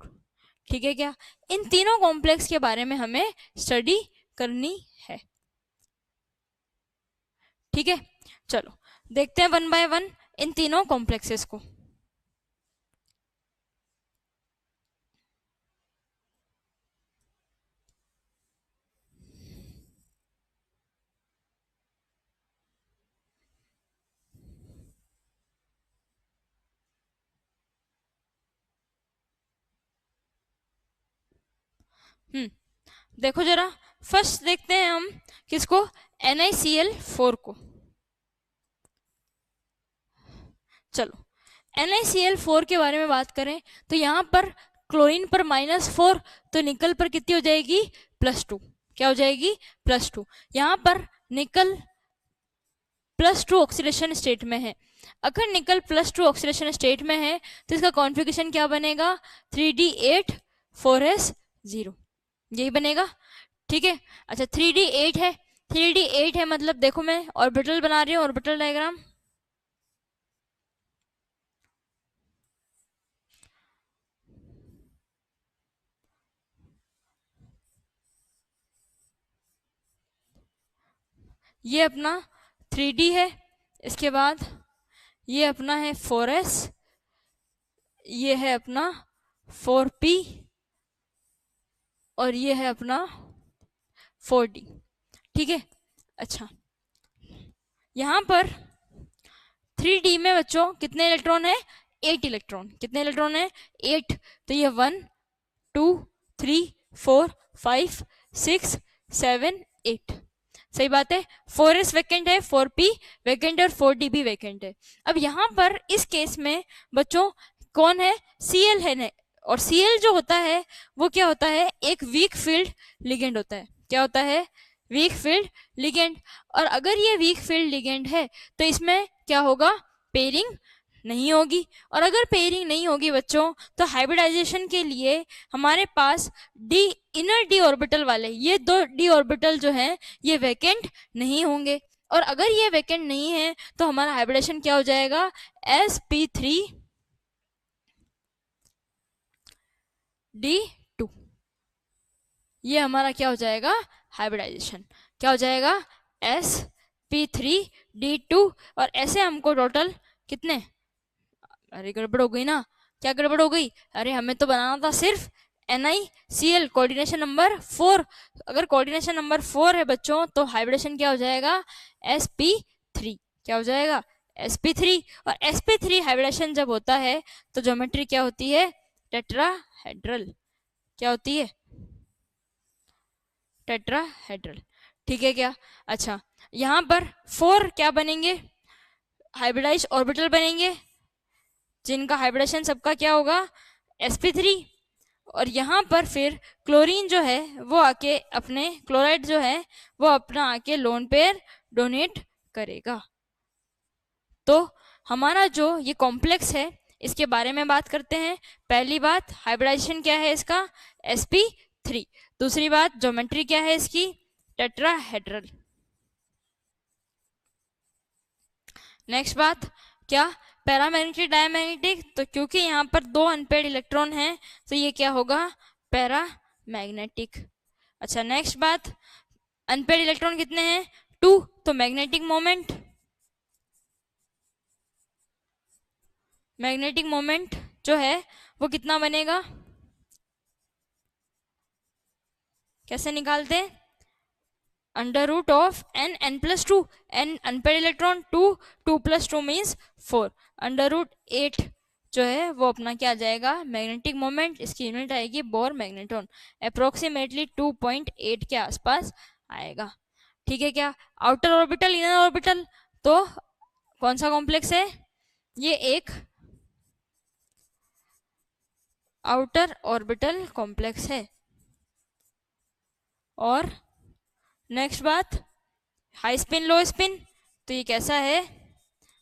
ठीक है क्या? इन तीनों कॉम्प्लेक्स के बारे में हमें स्टडी करनी है। ठीक है, चलो देखते हैं 1 बाय 1 इन तीनों कॉम्प्लेक्सेस को। देखो जरा, फर्स्ट देखते हैं हम किसको, NiCl4 को। चलो NiCl4 के बारे में बात करें तो यहाँ पर क्लोरीन पर -4, तो निकल पर कितनी हो जाएगी, +2। क्या हो जाएगी, +2। यहाँ पर निकल +2 ऑक्सीडेशन स्टेट में है। अगर निकल +2 ऑक्सीडेशन स्टेट में है तो इसका कॉन्फ़िगरेशन क्या बनेगा, 3D8 4s0, यही बनेगा। ठीक है, अच्छा 3D8 है, 3D8 है मतलब देखो मैं ऑर्बिटल बना रही हूँ, ऑर्बिटल डायग्राम। ये अपना 3D है, इसके बाद ये अपना है 4s, ये है अपना 4p, और ये है अपना 4d। ठीक है, अच्छा यहाँ पर 3D में बच्चों कितने इलेक्ट्रॉन है, 8 इलेक्ट्रॉन। कितने इलेक्ट्रॉन है, 8। तो ये 1 2 3 4 5 6 7 8, सही बात है। 4s वैकेंट है, 4p वैकेंट है, और 4d भी वैकेंट है। अब यहाँ पर इस केस में बच्चों कौन है, Cl है, और Cl जो होता है वो क्या होता है, एक वीक फील्ड लिगेंड होता है। क्या होता है, वीक फील्ड लिगेंड। और अगर ये वीक फील्ड लिगेंड है तो इसमें क्या होगा, पेयरिंग नहीं होगी। और अगर पेयरिंग नहीं होगी बच्चों तो हाइब्रिडाइजेशन के लिए हमारे पास डी इनर डी ऑर्बिटल वाले ये 2 डी ऑर्बिटल जो हैं ये वैकेंट नहीं होंगे। और अगर ये वैकेंट नहीं है तो हमारा हाइब्रिडाइजेशन क्या हो जाएगा, sp3d2। ये हमारा क्या हो जाएगा, हाइब्रिडाइजेशन। क्या हो जाएगा, sp3d2। और ऐसे हमको टोटल कितने, अरे गड़बड़ हो गई ना, क्या गड़बड़ हो गई, अरे हमें तो बनाना था सिर्फ NiCl कोऑर्डिनेशन नंबर 4। अगर कोऑर्डिनेशन नंबर 4 है बच्चों तो हाइब्रिडेशन क्या हो जाएगा, sp3। क्या हो जाएगा, sp3। और sp3 हाइब्रिडेशन जब होता है तो ज्योमेट्री क्या होती है, टेट्राहेड्रल। क्या होती है, टेट्राहेड्रल। ठीक है क्या, अच्छा यहाँ पर 4 क्या बनेंगे, हाइब्रिडाइज ऑर्बिटल बनेंगे, जिनका हाइब्रिडेशन सबका क्या होगा, sp3। और यहाँ पर फिर क्लोरीन जो है वो आके अपने, क्लोराइड जो है वो अपना आके लोन पेयर डोनेट करेगा। तो हमारा जो ये कॉम्प्लेक्स है इसके बारे में बात करते हैं। पहली बात हाइब्रिडाइजेशन क्या है इसका, sp3। दूसरी बात ज्योमेट्री क्या है इसकी, टेट्राहेड्रल। नेक्स्ट बात क्या, पैरामैग्नेटिक डायमैग्नेटिक। तो क्योंकि यहाँ पर 2 अनपेयर्ड इलेक्ट्रॉन हैं तो ये क्या होगा, पैरामैग्नेटिक। अच्छा नेक्स्ट बात, अनपेयर्ड इलेक्ट्रॉन कितने हैं, 2, तो मैग्नेटिक मोमेंट, मैग्नेटिक मोमेंट जो है वो कितना बनेगा, कैसे निकालते हैं, √of n+2, n unpaired electron 2, 2 + 2 means 4, √8 जो है वो अपना क्या आ जाएगा, मैग्नेटिक मोमेंट। इसकी यूनिट आएगी बोर मैग्नेट्रॉन, अप्रोक्सीमेटली 2.8 के आसपास आएगा। ठीक है क्या, आउटर ऑर्बिटल इनर ऑर्बिटल, तो कौन सा कॉम्प्लेक्स है, ये एक आउटर ऑर्बिटल कॉम्प्लेक्स है। और नेक्स्ट बात, हाई स्पिन लो स्पिन, तो ये कैसा है,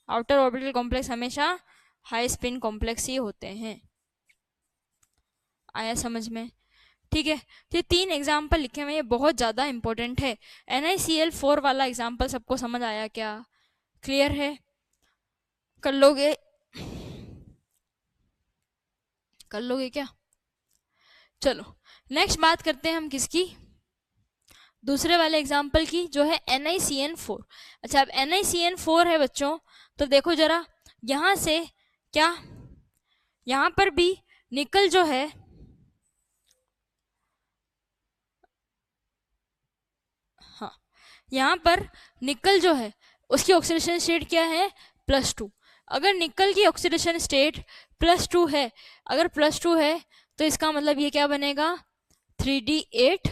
आउटर ऑर्बिटल कॉम्प्लेक्स हमेशा हाई स्पिन कॉम्प्लेक्स ही होते हैं। आया समझ में, ठीक है। ये 3 एग्जाम्पल लिखे हुए ये बहुत ज़्यादा इंपॉर्टेंट है। NiCl4 वाला एग्जाम्पल सबको समझ आया क्या, क्लियर है? कर लोगे? कर लोगे क्या? चलो नेक्स्ट बात करते हैं हम किसकी, दूसरे वाले एग्जाम्पल की, जो है NiCN4। अच्छा, अब NiCN4 है बच्चों, तो देखो जरा यहां से क्या, यहां पर भी निकल जो है, हाँ, यहां पर निकल जो है उसकी ऑक्सीडेशन स्टेट क्या है, +2। अगर निकल की ऑक्सीडेशन स्टेट +2 है, अगर +2 है तो इसका मतलब ये क्या बनेगा, 3D8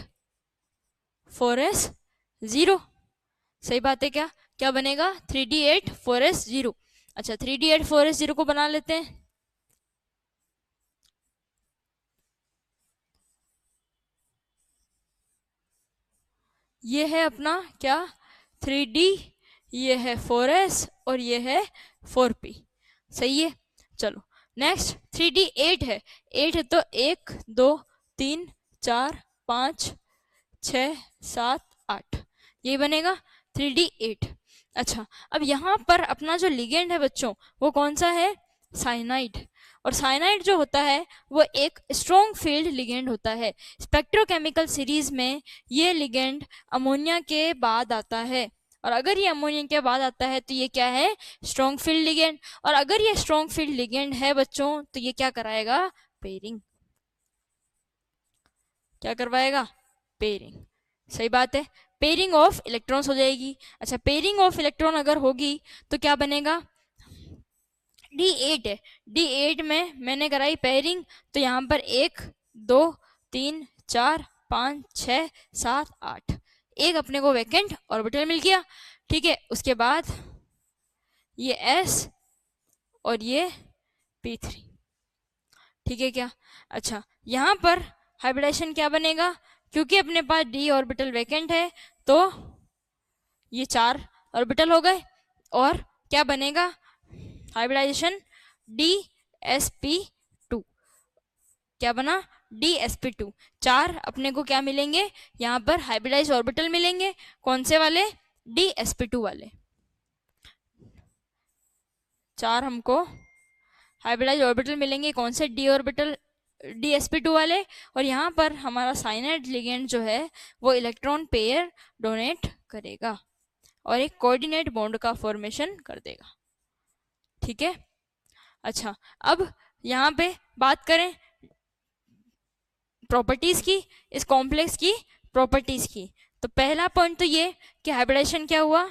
4s0। सही बात है क्या? क्या बनेगा, 3D8 4s0। अच्छा, 3D8 4s0 को बना लेते हैं। ये है अपना क्या, 3D, ये है 4s और ये है 4p। सही है। चलो नेक्स्ट 3D8 है, 8 है तो 1 2 3 4 5 6 7 8, यही बनेगा 3D8। अच्छा, अब यहाँ पर अपना जो लिगेंड है बच्चों वो कौन सा है, साइनाइड। और साइनाइड जो होता है वो एक स्ट्रॉन्ग फील्ड लिगेंड होता है। स्पेक्ट्रोकेमिकल सीरीज में ये लिगेंड अमोनिया के बाद आता है, और अगर ये अमोनिया के बाद आता है तो ये क्या है, स्ट्रॉन्ग फील्ड लिगेंड। और अगर ये स्ट्रॉन्ग फील्ड लिगेंड है बच्चों तो ये क्या कराएगा, पेयरिंग। क्या करवाएगा, पेयरिंग। सही बात है, पेयरिंग ऑफ इलेक्ट्रॉन्स हो जाएगी। अच्छा, पेयरिंग ऑफ इलेक्ट्रॉन अगर होगी तो क्या बनेगा, D8 है, D8 में मैंने कराई पेयरिंग, तो यहाँ पर 1 2 3 4 5 6 7 8, एक अपने को वैकेंट ऑर्बिटल मिल गया। ठीक है, उसके बाद ये S और ये P3। ठीक है क्या? अच्छा, यहाँ पर हाइब्रिडाइजेशन क्या बनेगा, क्योंकि अपने पास D ऑर्बिटल वैकेंट है तो ये 4 ऑर्बिटल हो गए, और क्या बनेगा हाइब्रिडाइजेशन, DsP2। क्या बना, DsP2। 4 अपने को क्या मिलेंगे, यहाँ पर हाइब्रिडाइज ऑर्बिटल मिलेंगे, कौन से वाले, DsP2 वाले। 4 हमको हाइब्रिडाइज ऑर्बिटल मिलेंगे, कौन से, D ऑर्बिटल, DsP2 वाले। और यहाँ पर हमारा साइनाइड लिगेंड जो है वो इलेक्ट्रॉन पेयर डोनेट करेगा और एक कोऑर्डिनेट बॉन्ड का फॉर्मेशन कर देगा। ठीक है। अच्छा, अब यहाँ पे बात करें प्रॉपर्टीज की, इस कॉम्प्लेक्स की प्रॉपर्टीज की, तो पहला पॉइंट तो ये कि हाइब्रिडाइजेशन क्या हुआ,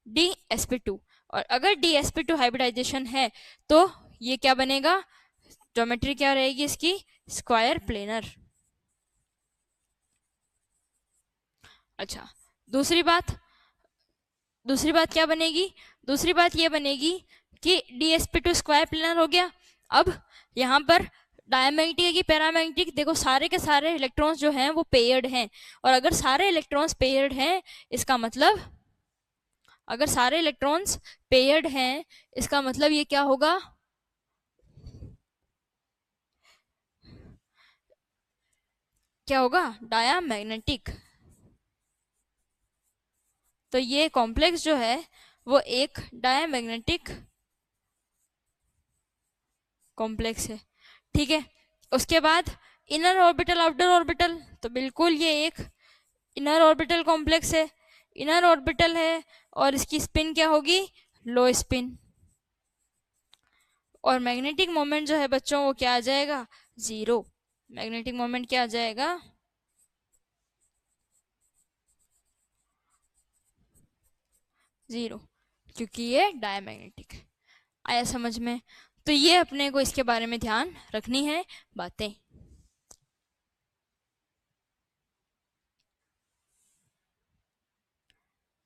DsP2। और अगर DsP2 हाइब्रिडाइजेशन है तो ये क्या बनेगा, ज्योमेट्री क्या रहेगी इसकी, स्क्वायर प्लेनर। अच्छा, दूसरी बात क्या बनेगी, दूसरी बात ये बनेगी कि DsP2 स्क्वायर प्लेनर हो गया। अब यहाँ पर डायमैग्नेटिक की पैरामैग्नेटिक, देखो सारे के सारे इलेक्ट्रॉन्स जो हैं वो पेयर्ड हैं, और अगर सारे इलेक्ट्रॉन्स पेयर्ड हैं इसका मतलब, अगर सारे इलेक्ट्रॉन्स पेयर्ड हैं इसका मतलब ये क्या होगा, क्या होगा, डायमैग्नेटिक। तो ये कॉम्प्लेक्स जो है वो एक डायमैग्नेटिक कॉम्प्लेक्स है। ठीक है, उसके बाद इनर ऑर्बिटल आउटर ऑर्बिटल, तो बिल्कुल ये एक इनर ऑर्बिटल कॉम्प्लेक्स है, इनर ऑर्बिटल है और इसकी स्पिन क्या होगी, लो स्पिन। और मैग्नेटिक मोमेंट जो है बच्चों वो क्या आ जाएगा, 0। मैग्नेटिक मोमेंट क्या आ जाएगा, 0, क्योंकि ये डायमैग्नेटिक है। आया समझ में? तो ये अपने को इसके बारे में ध्यान रखनी है बातें।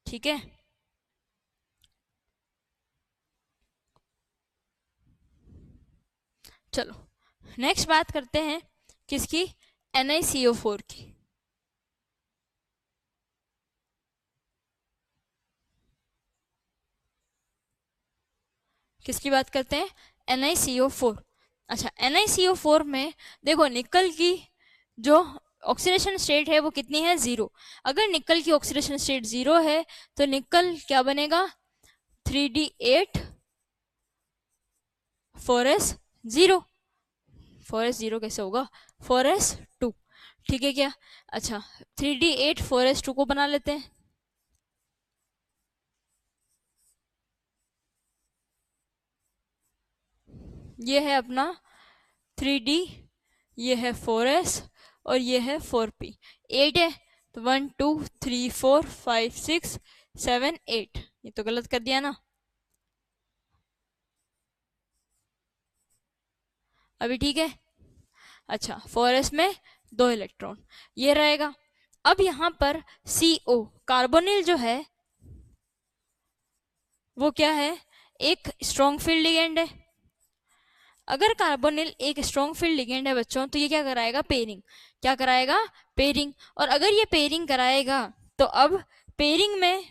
ठीक है, चलो नेक्स्ट बात करते हैं किसकी, NiCO4 की। किसकी बात करते हैं, NiCO4। अच्छा, NiCO4 में देखो निकल की जो ऑक्सीडेशन स्टेट है वो कितनी है, 0। अगर निकल की ऑक्सीडेशन स्टेट 0 है तो निकल क्या बनेगा, 3d8 4s0। 4s0 कैसे होगा, 4s2, ठीक है क्या। अच्छा 3d8 4s2 को बना लेते हैं। ये है अपना 3d, ये है 4s और ये है 4p। 8 है तो 1 2 3 4 5 6 7 8, ये तो गलत कर दिया ना। अभी ठीक है। अच्छा 4s में 2 इलेक्ट्रॉन ये रहेगा। अब यहाँ पर CO कार्बोनिल जो है वो क्या है, एक स्ट्रॉन्ग फील्ड लिगेंड है। अगर कार्बोनिल एक स्ट्रॉन्ग फील्ड लिगेंड है बच्चों, तो ये क्या कराएगा, पेयरिंग। क्या कराएगा, पेयरिंग। और अगर ये पेयरिंग कराएगा तो अब पेयरिंग में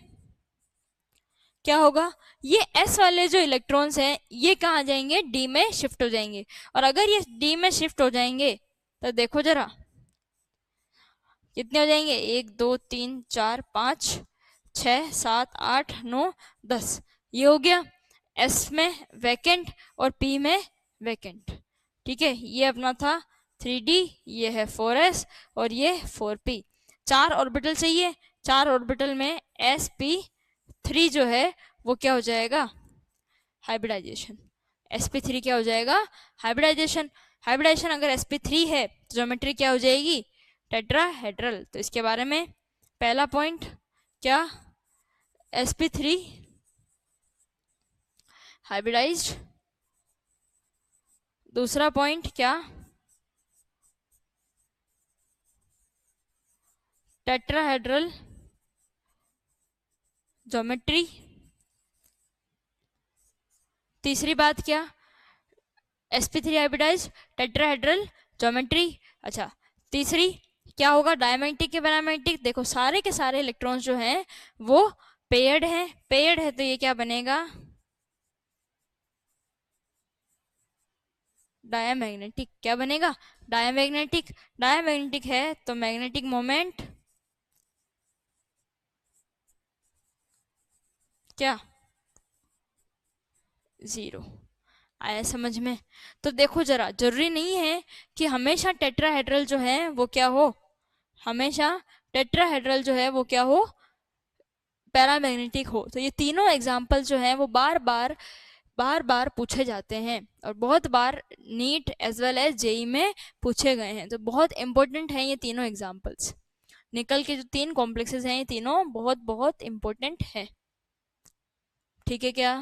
क्या होगा, ये S वाले जो इलेक्ट्रॉन्स हैं ये कहाँ जाएंगे, D में शिफ्ट हो जाएंगे। और अगर ये D में शिफ्ट हो जाएंगे तो देखो जरा कितने हो जाएंगे, 1 2 3 4 5 6 7 8 9 10, ये हो गया। S में वैकेंट और P में वैकेंट, ठीक है। ये अपना था 3D, ये है 4s और ये 4p। 4 ऑर्बिटल चाहिए, 4 ऑर्बिटल में sp3 जो है वो क्या हो जाएगा, हाइब्रिडाइजेशन। sp3 क्या हो जाएगा, हाइब्रिडाइजेशन। हाइब्रिडाइजेशन अगर sp3 है तो ज्योमेट्री क्या हो जाएगी, टेट्राहेड्रल। तो इसके बारे में पहला पॉइंट क्या, sp3 हाइब्रिडाइज्ड। दूसरा पॉइंट क्या, टेट्राहेड्रल ज्योमेट्री। तीसरी बात क्या, sp3 हाइब्रिडाइज टेट्राहेड्रल ज्योमेट्री। अच्छा तीसरी क्या होगा, डायमैग्नेटिक के पैरामैग्नेटिक। देखो सारे के सारे इलेक्ट्रॉन्स जो हैं वो पेयर्ड हैं, पेयर्ड है तो ये क्या बनेगा, डायमैग्नेटिक। क्या बनेगा, डायमैग्नेटिक। डायमैग्नेटिक है तो मैग्नेटिक मोमेंट क्या, 0। आया समझ में। तो देखो जरा, जरूरी नहीं है कि हमेशा टेट्राहेड्रल जो है वो क्या हो, हमेशा टेट्राहेड्रल जो है वो क्या हो, पैरामैग्नेटिक हो। तो ये तीनों एग्जाम्पल जो हैं वो बार बार पूछे जाते हैं और बहुत बार NEET as well as JEE में पूछे गए हैं। तो बहुत इंपॉर्टेंट हैं ये तीनों एग्जाम्पल्स। निकल के जो 3 कॉम्प्लेक्सेस हैं ये तीनों बहुत बहुत इंपॉर्टेंट है, ठीक है क्या।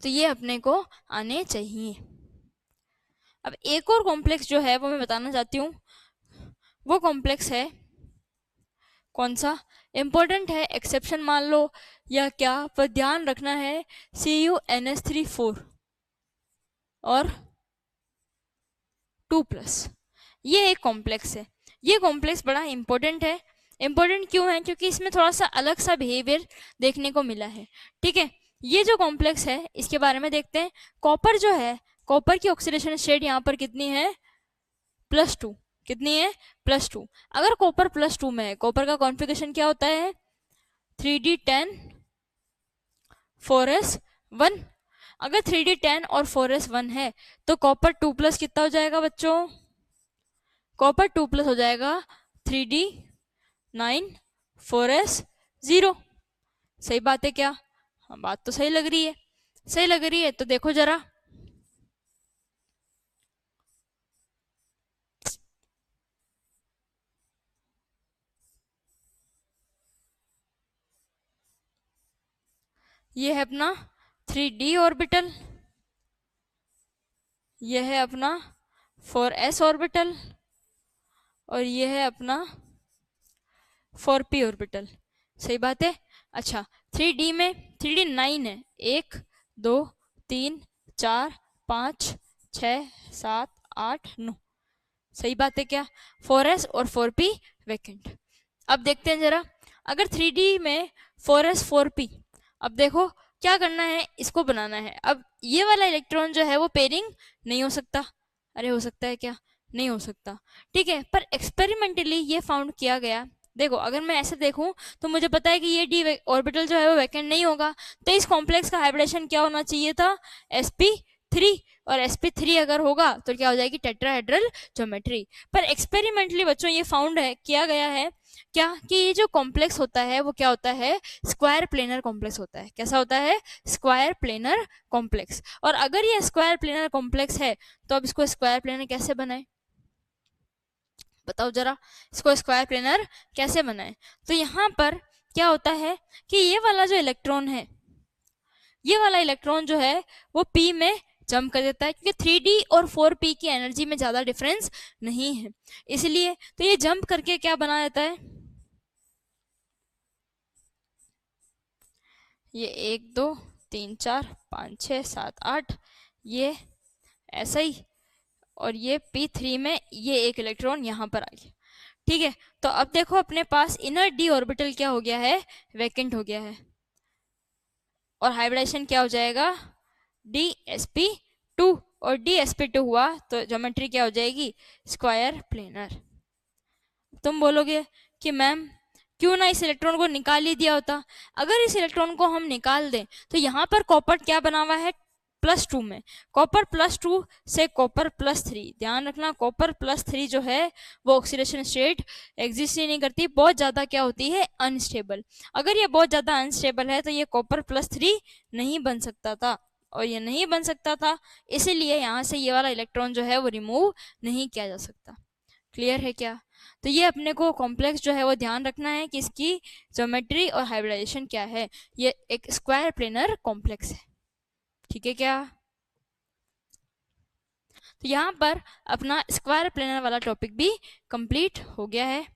तो ये अपने को आने चाहिए। अब एक और कॉम्प्लेक्स जो है वो मैं बताना चाहती हूँ, वो कॉम्प्लेक्स है कौन सा, इंपॉर्टेंट है, एक्सेप्शन मान लो या क्या, पर ध्यान रखना है, CuNH3 4 और 2+। ये एक कॉम्प्लेक्स है। ये कॉम्प्लेक्स बड़ा इंपॉर्टेंट है। इंपॉर्टेंट क्यों है, क्योंकि इसमें थोड़ा सा अलग सा बिहेवियर देखने को मिला है, ठीक है। ये जो कॉम्प्लेक्स है इसके बारे में देखते हैं। कॉपर जो है, कॉपर की ऑक्सीडेशन स्टेट यहाँ पर कितनी है, +2। कितनी है, +2। अगर कॉपर +2 में है, कॉपर का कॉन्फ़िगरेशन क्या होता है, 3d10 4s1। अगर 3d10 और 4s1 है तो कॉपर 2+ कितना हो जाएगा बच्चों, कॉपर 2+ हो जाएगा 3d9 4s0। सही बात है क्या, हाँ बात तो सही लग रही है, सही लग रही है। तो देखो जरा, ये है अपना 3d ऑर्बिटल, ये है अपना 4s ऑर्बिटल और ये है अपना 4p ऑर्बिटल। सही बात है। अच्छा 3d में 3d9 है, 1 2 3 4 5 6 7 8 9। सही बात है क्या, 4s और 4p वैकेंट। अब देखते हैं जरा, अगर 3d में 4s 4p, अब देखो क्या करना है, इसको बनाना है। अब ये वाला इलेक्ट्रॉन जो है वो पेयरिंग नहीं हो सकता, अरे हो सकता है क्या, नहीं हो सकता, ठीक है। पर एक्सपेरिमेंटली ये फाउंड किया गया देखो अगर मैं ऐसे देखूं तो मुझे पता है कि ये डी ऑर्बिटल जो है वो वैकेंट नहीं होगा, तो इस कॉम्प्लेक्स का हाइब्रिडेशन क्या होना चाहिए था, sp3। और sp3 अगर होगा तो क्या हो जाएगी, टेट्राहेड्रल ज्योमेट्री। पर एक्सपेरिमेंटली बच्चों ये फाउंड है, किया गया है क्या, कि ये जो कॉम्प्लेक्स होता है वो क्या होता है, स्क्वायर प्लेनर कॉम्प्लेक्स होता है। कैसा होता है, स्क्वायर प्लेनर कॉम्प्लेक्स। और अगर ये स्क्वायर प्लेनर कॉम्प्लेक्स है तो अब इसको स्क्वायर प्लेनर कैसे बनाए, बताओ जरा, इसको स्क्वायर प्लेनर कैसे बनाए। तो यहाँ पर क्या होता है कि ये वाला जो इलेक्ट्रॉन है, ये वाला इलेक्ट्रॉन जो है वो p में जंप कर देता है, क्योंकि 3d और 4p की एनर्जी में ज्यादा डिफरेंस नहीं है, इसलिए तो ये जंप करके क्या बना देता है, ये 1 2 3 4 5 6 7 8, ये ऐसा ही, और ये p3 में ये एक इलेक्ट्रॉन यहाँ पर आ गया। ठीक है, तो अब देखो अपने पास इनर डी ऑर्बिटल क्या हो गया है, वैकेंट हो गया है, और हाइब्रिडेशन क्या हो जाएगा, dsp2। और dsp2 हुआ तो ज्योमेट्री क्या हो जाएगी, स्क्वायर प्लेनर। तुम बोलोगे कि मैम क्यों ना इस इलेक्ट्रॉन को निकाल ही दिया होता। अगर इस इलेक्ट्रॉन को हम निकाल दें तो यहाँ पर कॉपर क्या बना हुआ है, +2 में, कॉपर +2 से कॉपर +3। ध्यान रखना कॉपर +3 जो है वो ऑक्सीडेशन स्टेट एग्जिस्ट ही नहीं करती, बहुत ज़्यादा क्या होती है, अनस्टेबल। अगर ये बहुत ज़्यादा अनस्टेबल है तो ये कॉपर +3 नहीं बन सकता था, और ये नहीं बन सकता था इसीलिए यहाँ से ये वाला इलेक्ट्रॉन जो है वो रिमूव नहीं किया जा सकता। क्लियर है क्या। तो ये अपने को कॉम्प्लेक्स जो है वो ध्यान रखना है कि इसकी ज्योमेट्री और हाइब्रिडाइजेशन क्या है, ये एक स्क्वायर प्लेनर कॉम्प्लेक्स है। ठीक है क्या। तो यहाँ पर अपना स्क्वायर प्लेनर वाला टॉपिक भी कंप्लीट हो गया है।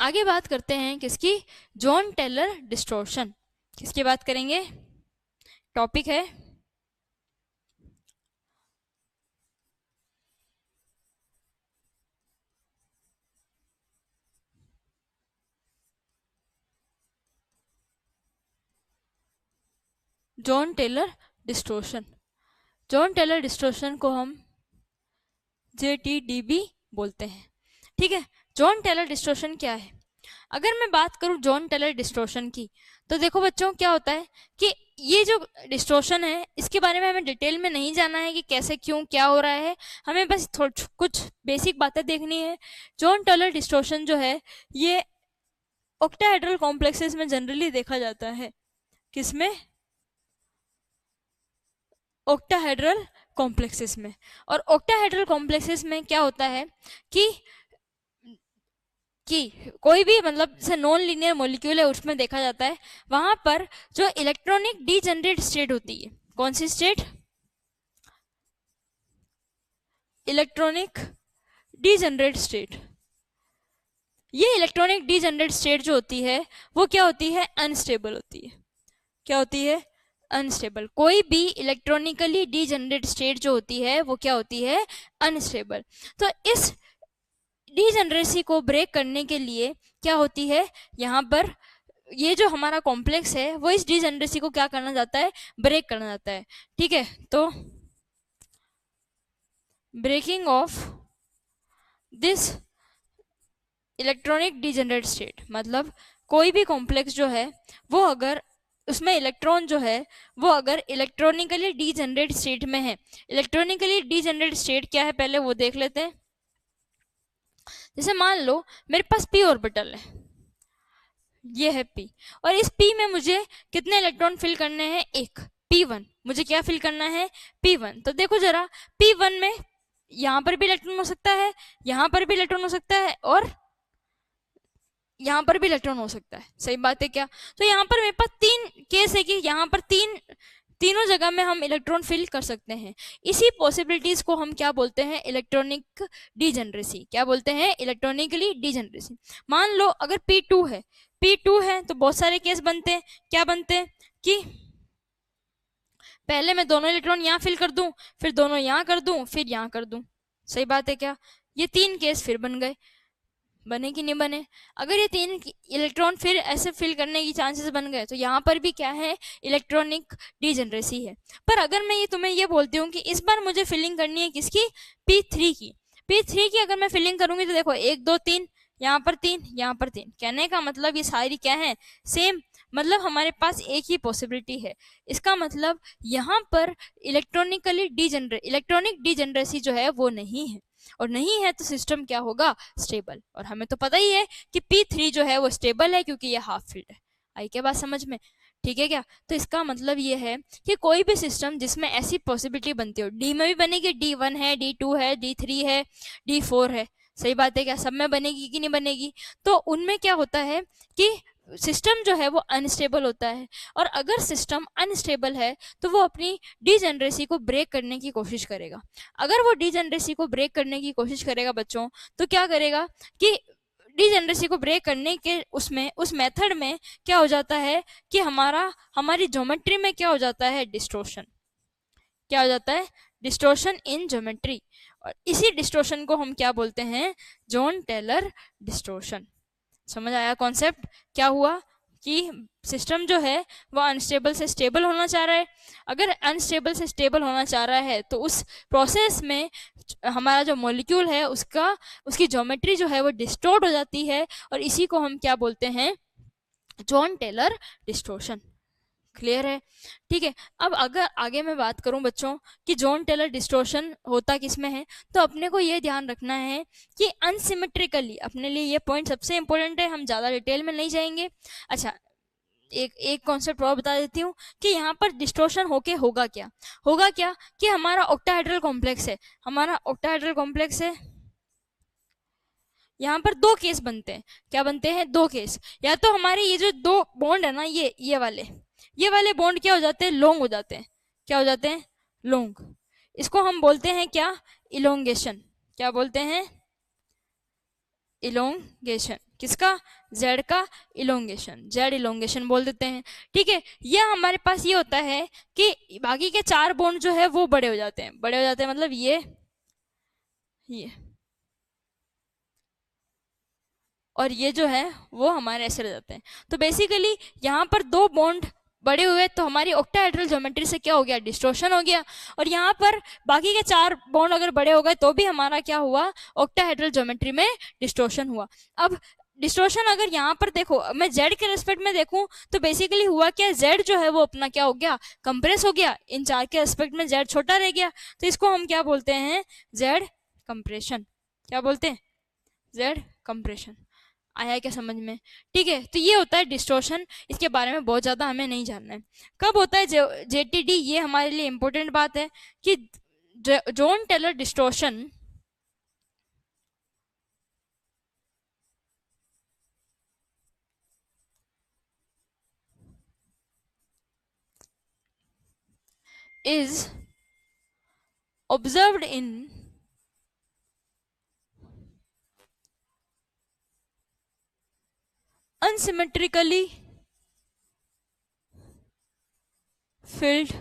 आगे बात करते हैं किसकी, जॉन टेलर डिस्टॉर्शन। किसकी बात करेंगे, टॉपिक है Jahn Teller distortion. Jahn Teller distortion को हम JTDB बोलते हैं। ठीक है, जॉन टेलर डिस्टॉर्शन क्या है। अगर मैं बात करूं जॉन टेलर डिस्टॉर्शन की, तो देखो बच्चों क्या होता है कि ये जो डिस्टॉर्शन है इसके बारे में हमें डिटेल में नहीं जाना है कि कैसे क्यों क्या हो रहा है, हमें बस कुछ बेसिक बातें देखनी है। जॉन टेलर डिस्टॉर्शन जो है ये ऑक्टाहेड्रल कॉम्प्लेक्सेस में जनरली देखा जाता है। किसमें, ऑक्टाहेड्रल कॉम्प्लेक्सेस में। और ऑक्टाहेड्रल कॉम्प्लेक्सेस में क्या होता है कि कोई भी मतलब जैसे नॉन लीनियर मॉलिक्यूल है उसमें देखा जाता है, वहां पर जो इलेक्ट्रॉनिक डीजनरेट स्टेट होती है, कौन सी स्टेट, इलेक्ट्रॉनिक डीजनरेट स्टेट। ये इलेक्ट्रॉनिक डीजनरेट स्टेट जो होती है वो क्या होती है, अनस्टेबल होती है। क्या होती है, अनस्टेबल। कोई भी इलेक्ट्रॉनिकली डीजनरेट स्टेट जो होती है वो क्या होती है, अनस्टेबल। तो इस डीजनरेसी को ब्रेक करने के लिए क्या होती है, यहाँ पर ये जो हमारा कॉम्प्लेक्स है वो इस डीजनरेसी को क्या करना चाहता है, ब्रेक करना चाहता है। ठीक है, तो breaking of this electronic degenerate state, मतलब कोई भी कॉम्प्लेक्स जो है वो अगर उसमें इलेक्ट्रॉन जो है वो अगर इलेक्ट्रॉनिकली डीजनरेट स्टेट में है। इलेक्ट्रॉनिकली डीजनरेट स्टेट क्या है पहले वो देख लेते हैं। जैसे मान लो मेरे पास p ऑर्बिटल है, ये है p, और इस p में मुझे कितने इलेक्ट्रॉन फिल करने हैं, एक, p1। मुझे क्या फिल करना है, p1। तो देखो जरा p1 में यहाँ पर भी इलेक्ट्रॉन हो सकता है, यहाँ पर भी इलेक्ट्रॉन हो सकता है, और यहाँ पर भी इलेक्ट्रॉन हो सकता है। सही बात है क्या। तो यहाँ पर मेरे पास 3 केस है कि यहाँ पर तीनों जगह में हम इलेक्ट्रॉन फिल कर सकते हैं। इसी पॉसिबिलिटीज को हम क्या बोलते हैं, इलेक्ट्रॉनिक डीजनरेसी। क्या बोलते हैं, इलेक्ट्रॉनिकली डीजनरेसी। मान लो अगर p2 है, p2 है तो बहुत सारे केस बनते हैं। क्या बनते हैं कि पहले मैं दोनों इलेक्ट्रॉन यहाँ फिल कर दूं, फिर दोनों यहाँ कर दूं, फिर यहाँ कर दूं। सही बात है क्या। ये 3 केस फिर बन गए। बने कि नहीं बने? अगर ये 3 इलेक्ट्रॉन फिर ऐसे फिल करने की चांसेस बन गए तो यहाँ पर भी क्या है, इलेक्ट्रॉनिक डीजनरेसी है। पर अगर मैं ये तुम्हें ये बोलती हूँ कि इस बार मुझे फिलिंग करनी है किसकी, P3 की। P3 की अगर मैं फिलिंग करूंगी तो देखो 1 2 3, यहाँ पर 3, यहाँ पर 3, कहने का मतलब ये सारी क्या है, सेम। मतलब हमारे पास एक ही पॉसिबिलिटी है। इसका मतलब यहाँ पर इलेक्ट्रॉनिक डीजनरेसी जो है वो नहीं है, और नहीं है तो सिस्टम क्या होगा, स्टेबल। और हमें तो पता ही है कि P3 जो है वो स्टेबल है क्योंकि ये हाफ फील्ड है। आई क्या बात समझ में? ठीक है क्या? तो इसका मतलब ये है कि कोई भी सिस्टम जिसमें ऐसी पॉसिबिलिटी बनती हो, डी में भी बनेगी, D1 है, D2 है, D3 है, D4 है, सही बात है क्या, सब में बनेगी कि नहीं बनेगी? तो उनमें क्या होता है कि सिस्टम जो है वो अनस्टेबल होता है, और अगर सिस्टम अनस्टेबल है तो वो अपनी डीजनरेसी को ब्रेक करने की कोशिश करेगा। अगर वो डीजनरेसी को ब्रेक करने की कोशिश करेगा बच्चों, तो क्या करेगा कि डीजनरेसी को ब्रेक करने के उस मेथड में क्या हो जाता है कि हमारी ज्योमेट्री में क्या हो जाता है, डिस्टोर्शन। क्या हो जाता है, डिस्टोर्शन इन ज्योमेट्री। और इसी डिस्टोर्शन को हम क्या बोलते हैं, जॉन टेलर डिस्टोर्शन। समझ आया कॉन्सेप्ट? क्या हुआ कि सिस्टम जो है वो अनस्टेबल से स्टेबल होना चाह रहा है। अगर अनस्टेबल से स्टेबल होना चाह रहा है तो उस प्रोसेस में हमारा जो मॉलिक्यूल है उसकी ज्योमेट्री जो है वो डिस्टोर्ट हो जाती है, और इसी को हम क्या बोलते हैं, जॉन टेलर डिस्टोर्शन। क्लियर है? ठीक है। अब अगर आगे मैं बात करूं बच्चों कि जॉन टेलर डिस्टोर्शन होता किस में है, तो अपने को ये ध्यान रखना है कि अनसिमेट्रिकली, अपने लिए ये पॉइंट सबसे इंपॉर्टेंट है, हम ज़्यादा डिटेल में नहीं जाएंगे। अच्छा, एक कॉन्सेप्ट और बता देती हूँ कि यहाँ पर डिस्टोर्शन होगा क्या कि हमारा ऑक्टाहेड्रल कॉम्प्लेक्स है, यहाँ पर 2 केस बनते हैं। क्या बनते हैं? 2 केस। या तो हमारे ये जो 2 बॉन्ड है ना, ये वाले बॉन्ड क्या हो जाते हैं, लॉन्ग हो जाते हैं। क्या हो जाते हैं? लॉन्ग। इसको हम बोलते हैं क्या, इलोंगेशन। क्या बोलते हैं? इलोंगेशन। किसका? जेड का इलोंगेशन, जेड इलोंगेशन बोल देते हैं। ठीक है। यह हमारे पास ये होता है कि बाकी के 4 बॉन्ड जो है वो बड़े हो जाते हैं, मतलब ये और ये जो है वो हमारे ऐसे रह जाते हैं। तो बेसिकली यहाँ पर 2 बॉन्ड बड़े हुए तो हमारी ऑक्टाहेड्रल ज्योमेट्री से क्या हो गया, डिस्टोर्शन हो गया। और यहाँ पर बाकी के 4 बॉन्ड अगर बड़े हो गए तो भी हमारा क्या हुआ, ऑक्टाहेड्रल ज्योमेट्री में डिस्टोर्शन हुआ। अब डिस्टोर्शन अगर यहाँ पर देखो, मैं जेड के रेस्पेक्ट में देखूं तो बेसिकली हुआ क्या, जेड जो है वो अपना क्या हो गया, कंप्रेस हो गया। इन 4 के रेस्पेक्ट में जेड छोटा रह गया, तो इसको हम क्या बोलते हैं, जेड कंप्रेशन। क्या बोलते हैं? Z compression. आया क्या समझ में? ठीक है। तो ये होता है डिस्टोर्शन, इसके बारे में बहुत ज़्यादा हमें नहीं जानना है। कब होता है जेटीडी, ये हमारे लिए इंपॉर्टेंट बात है कि Jahn Teller distortion is observed in unsymmetrically filled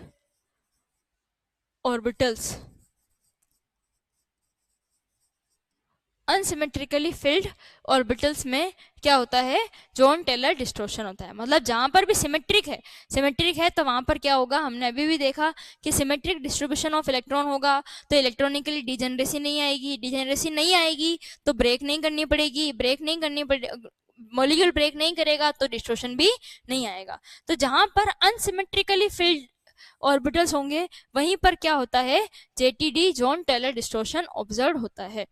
orbitals। Unsymmetrically filled orbitals में क्या होता है, जॉन टेलर डिस्टोर्शन होता है। मतलब जहां पर भी सिमेट्रिक है तो वहां पर क्या होगा, हमने अभी भी देखा कि सिमेट्रिक डिस्ट्रीब्यूशन ऑफ इलेक्ट्रॉन होगा तो इलेक्ट्रॉनिकली डिजेनरेसी नहीं आएगी तो ब्रेक नहीं करनी पड़ेगी, मॉलिक्यूल ब्रेक नहीं करेगा तो डिस्टोर्शन भी नहीं आएगा। तो जहां पर अनसिमेट्रिकली फिल्ड ऑर्बिटल्स होंगे वहीं पर क्या होता है, JTD, Jahn Teller distortion observe होता है।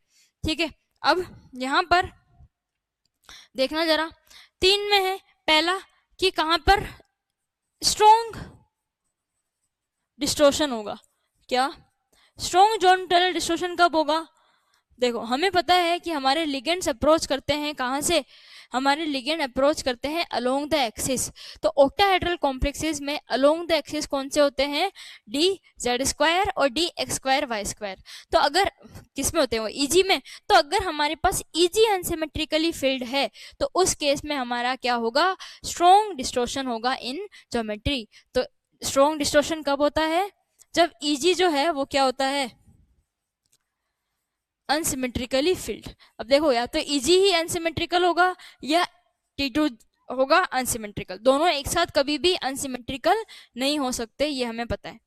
ठीक है। अब यहां पर देखना जरा, 3 में है पहला कि कहां पर स्ट्रॉन्ग डिस्टोर्शन होगा। क्या स्ट्रॉन्ग जॉन टेलर डिस्टोर्शन कब होगा? देखो, हमें पता है कि हमारे लिगेंड्स अप्रोच करते हैं कहां से, हमारे लिगेंड अप्रोच करते हैं अलोंग द एक्सिस। तो ऑक्टाहेड्रल कॉम्प्लेक्सेस में अलोंग द एक्सिस कौन से होते हैं, डी जेड स्क्वायर और d x square y square. तो अगर किस में होते हैं वो, ईजी में। तो अगर हमारे पास ईजी अनसिमेट्रिकली फील्ड है तो उस केस में हमारा क्या होगा, स्ट्रॉन्ग डिस्टोर्शन होगा इन ज्योमेट्री। तो स्ट्रॉन्ग डिस्टोर्शन कब होता है, जब ईजी जो है वो क्या होता है, अनसिमेट्रिकली फिल्ड। अब देखो या तो ईजी ही अनसिमेट्रिकल होगा या T2 होगा अनसिमेट्रिकल, दोनों एक साथ कभी भी अनसिमेट्रिकल नहीं हो सकते, ये हमें पता है।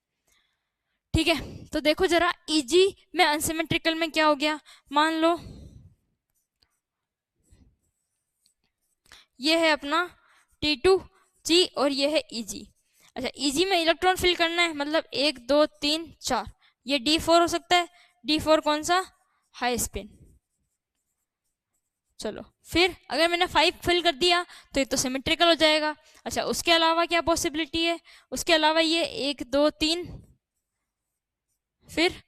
ठीक है, तो देखो जरा ईजी में अनसिमेट्रिकल में क्या हो गया, मान लो ये है अपना T2G और ये है Eg। अच्छा, Eg में इलेक्ट्रॉन फिल करना है, मतलब 1 2 3 4, ये D4 हो सकता है। D4 कौन सा, हाई स्पिन। चलो फिर अगर मैंने 5 फिल कर दिया तो ये तो सिमेट्रिकल हो जाएगा। अच्छा, उसके अलावा क्या पॉसिबिलिटी है, उसके अलावा ये 1 2 3 फिर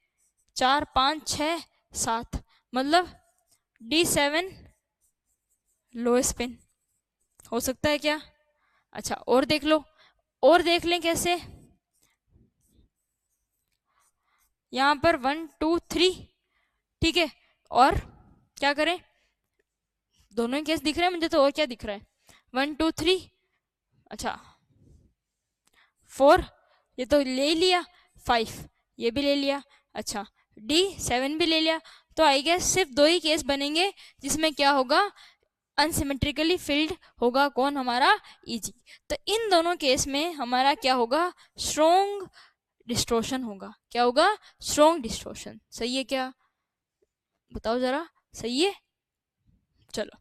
4 5 6 7, मतलब D7 लो स्पिन हो सकता है क्या। अच्छा, और देख लो, और देख लें कैसे, यहाँ पर 1 2 3, ठीक है, और क्या करें, दोनों ही केस दिख रहे हैं मुझे तो, और क्या दिख रहा है, 1 2 3, अच्छा 4 ये तो ले ही लिया, 5 ये भी ले लिया, अच्छा D7 भी ले लिया। तो आई गेस सिर्फ दो ही केस बनेंगे जिसमें क्या होगा, अनसिमेट्रिकली फिल्ड होगा, कौन, हमारा Eg। तो इन दोनों केस में हमारा क्या होगा, स्ट्रॉन्ग डिस्टोर्शन होगा। क्या होगा, स्ट्रॉन्ग डिस्टोर्शन। सही है क्या, बताओ जरा, सही है। चलो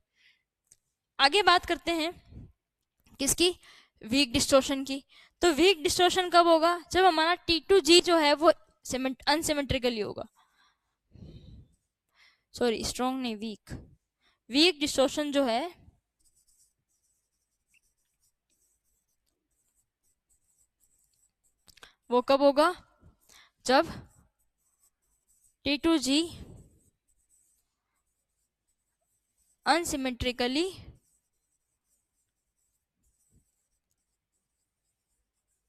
आगे बात करते हैं किसकी, वीक डिस्टोर्शन की। तो वीक डिस्टोर्शन कब होगा, जब हमारा T2G जो है वो अनसिमेट्रिकली होगा, सॉरी स्ट्रॉन्ग नहीं, वीक। वीक डिस्टोर्शन जो है वो कब होगा, जब T2G अनसिमेट्रिकली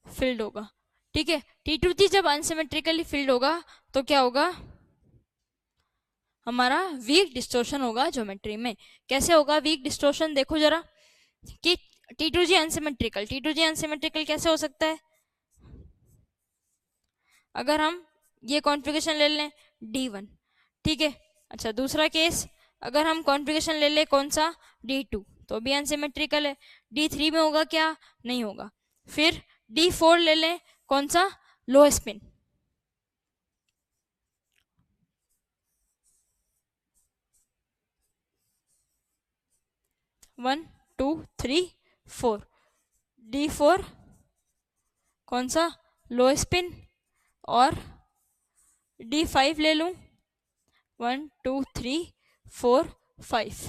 फिल्ड होगा। ठीक है, T2G जब अनसिमेट्रिकली फिल्ड होगा तो क्या होगा, हमारा वीक डिस्टोर्शन होगा ज्योमेट्री में। कैसे होगा वीक डिस्टोर्शन, देखो जरा कि T2G अनसिमेट्रिकल, T2G अनसिमेट्रिकल कैसे हो सकता है, अगर हम ये कॉन्फ़िगरेशन ले लें D1, ठीक है। अच्छा, दूसरा केस अगर हम कॉन्फ़िगरेशन ले लें कौन सा, D2, तो भी अनसिमेट्रिकल है। D3 में होगा क्या, नहीं होगा। फिर D4 ले लें कौन सा, लो स्पिन, 1 2 3 4, D4 कौन सा, लो स्पिन, और D5 ले लूं, 1 2 3 4 5,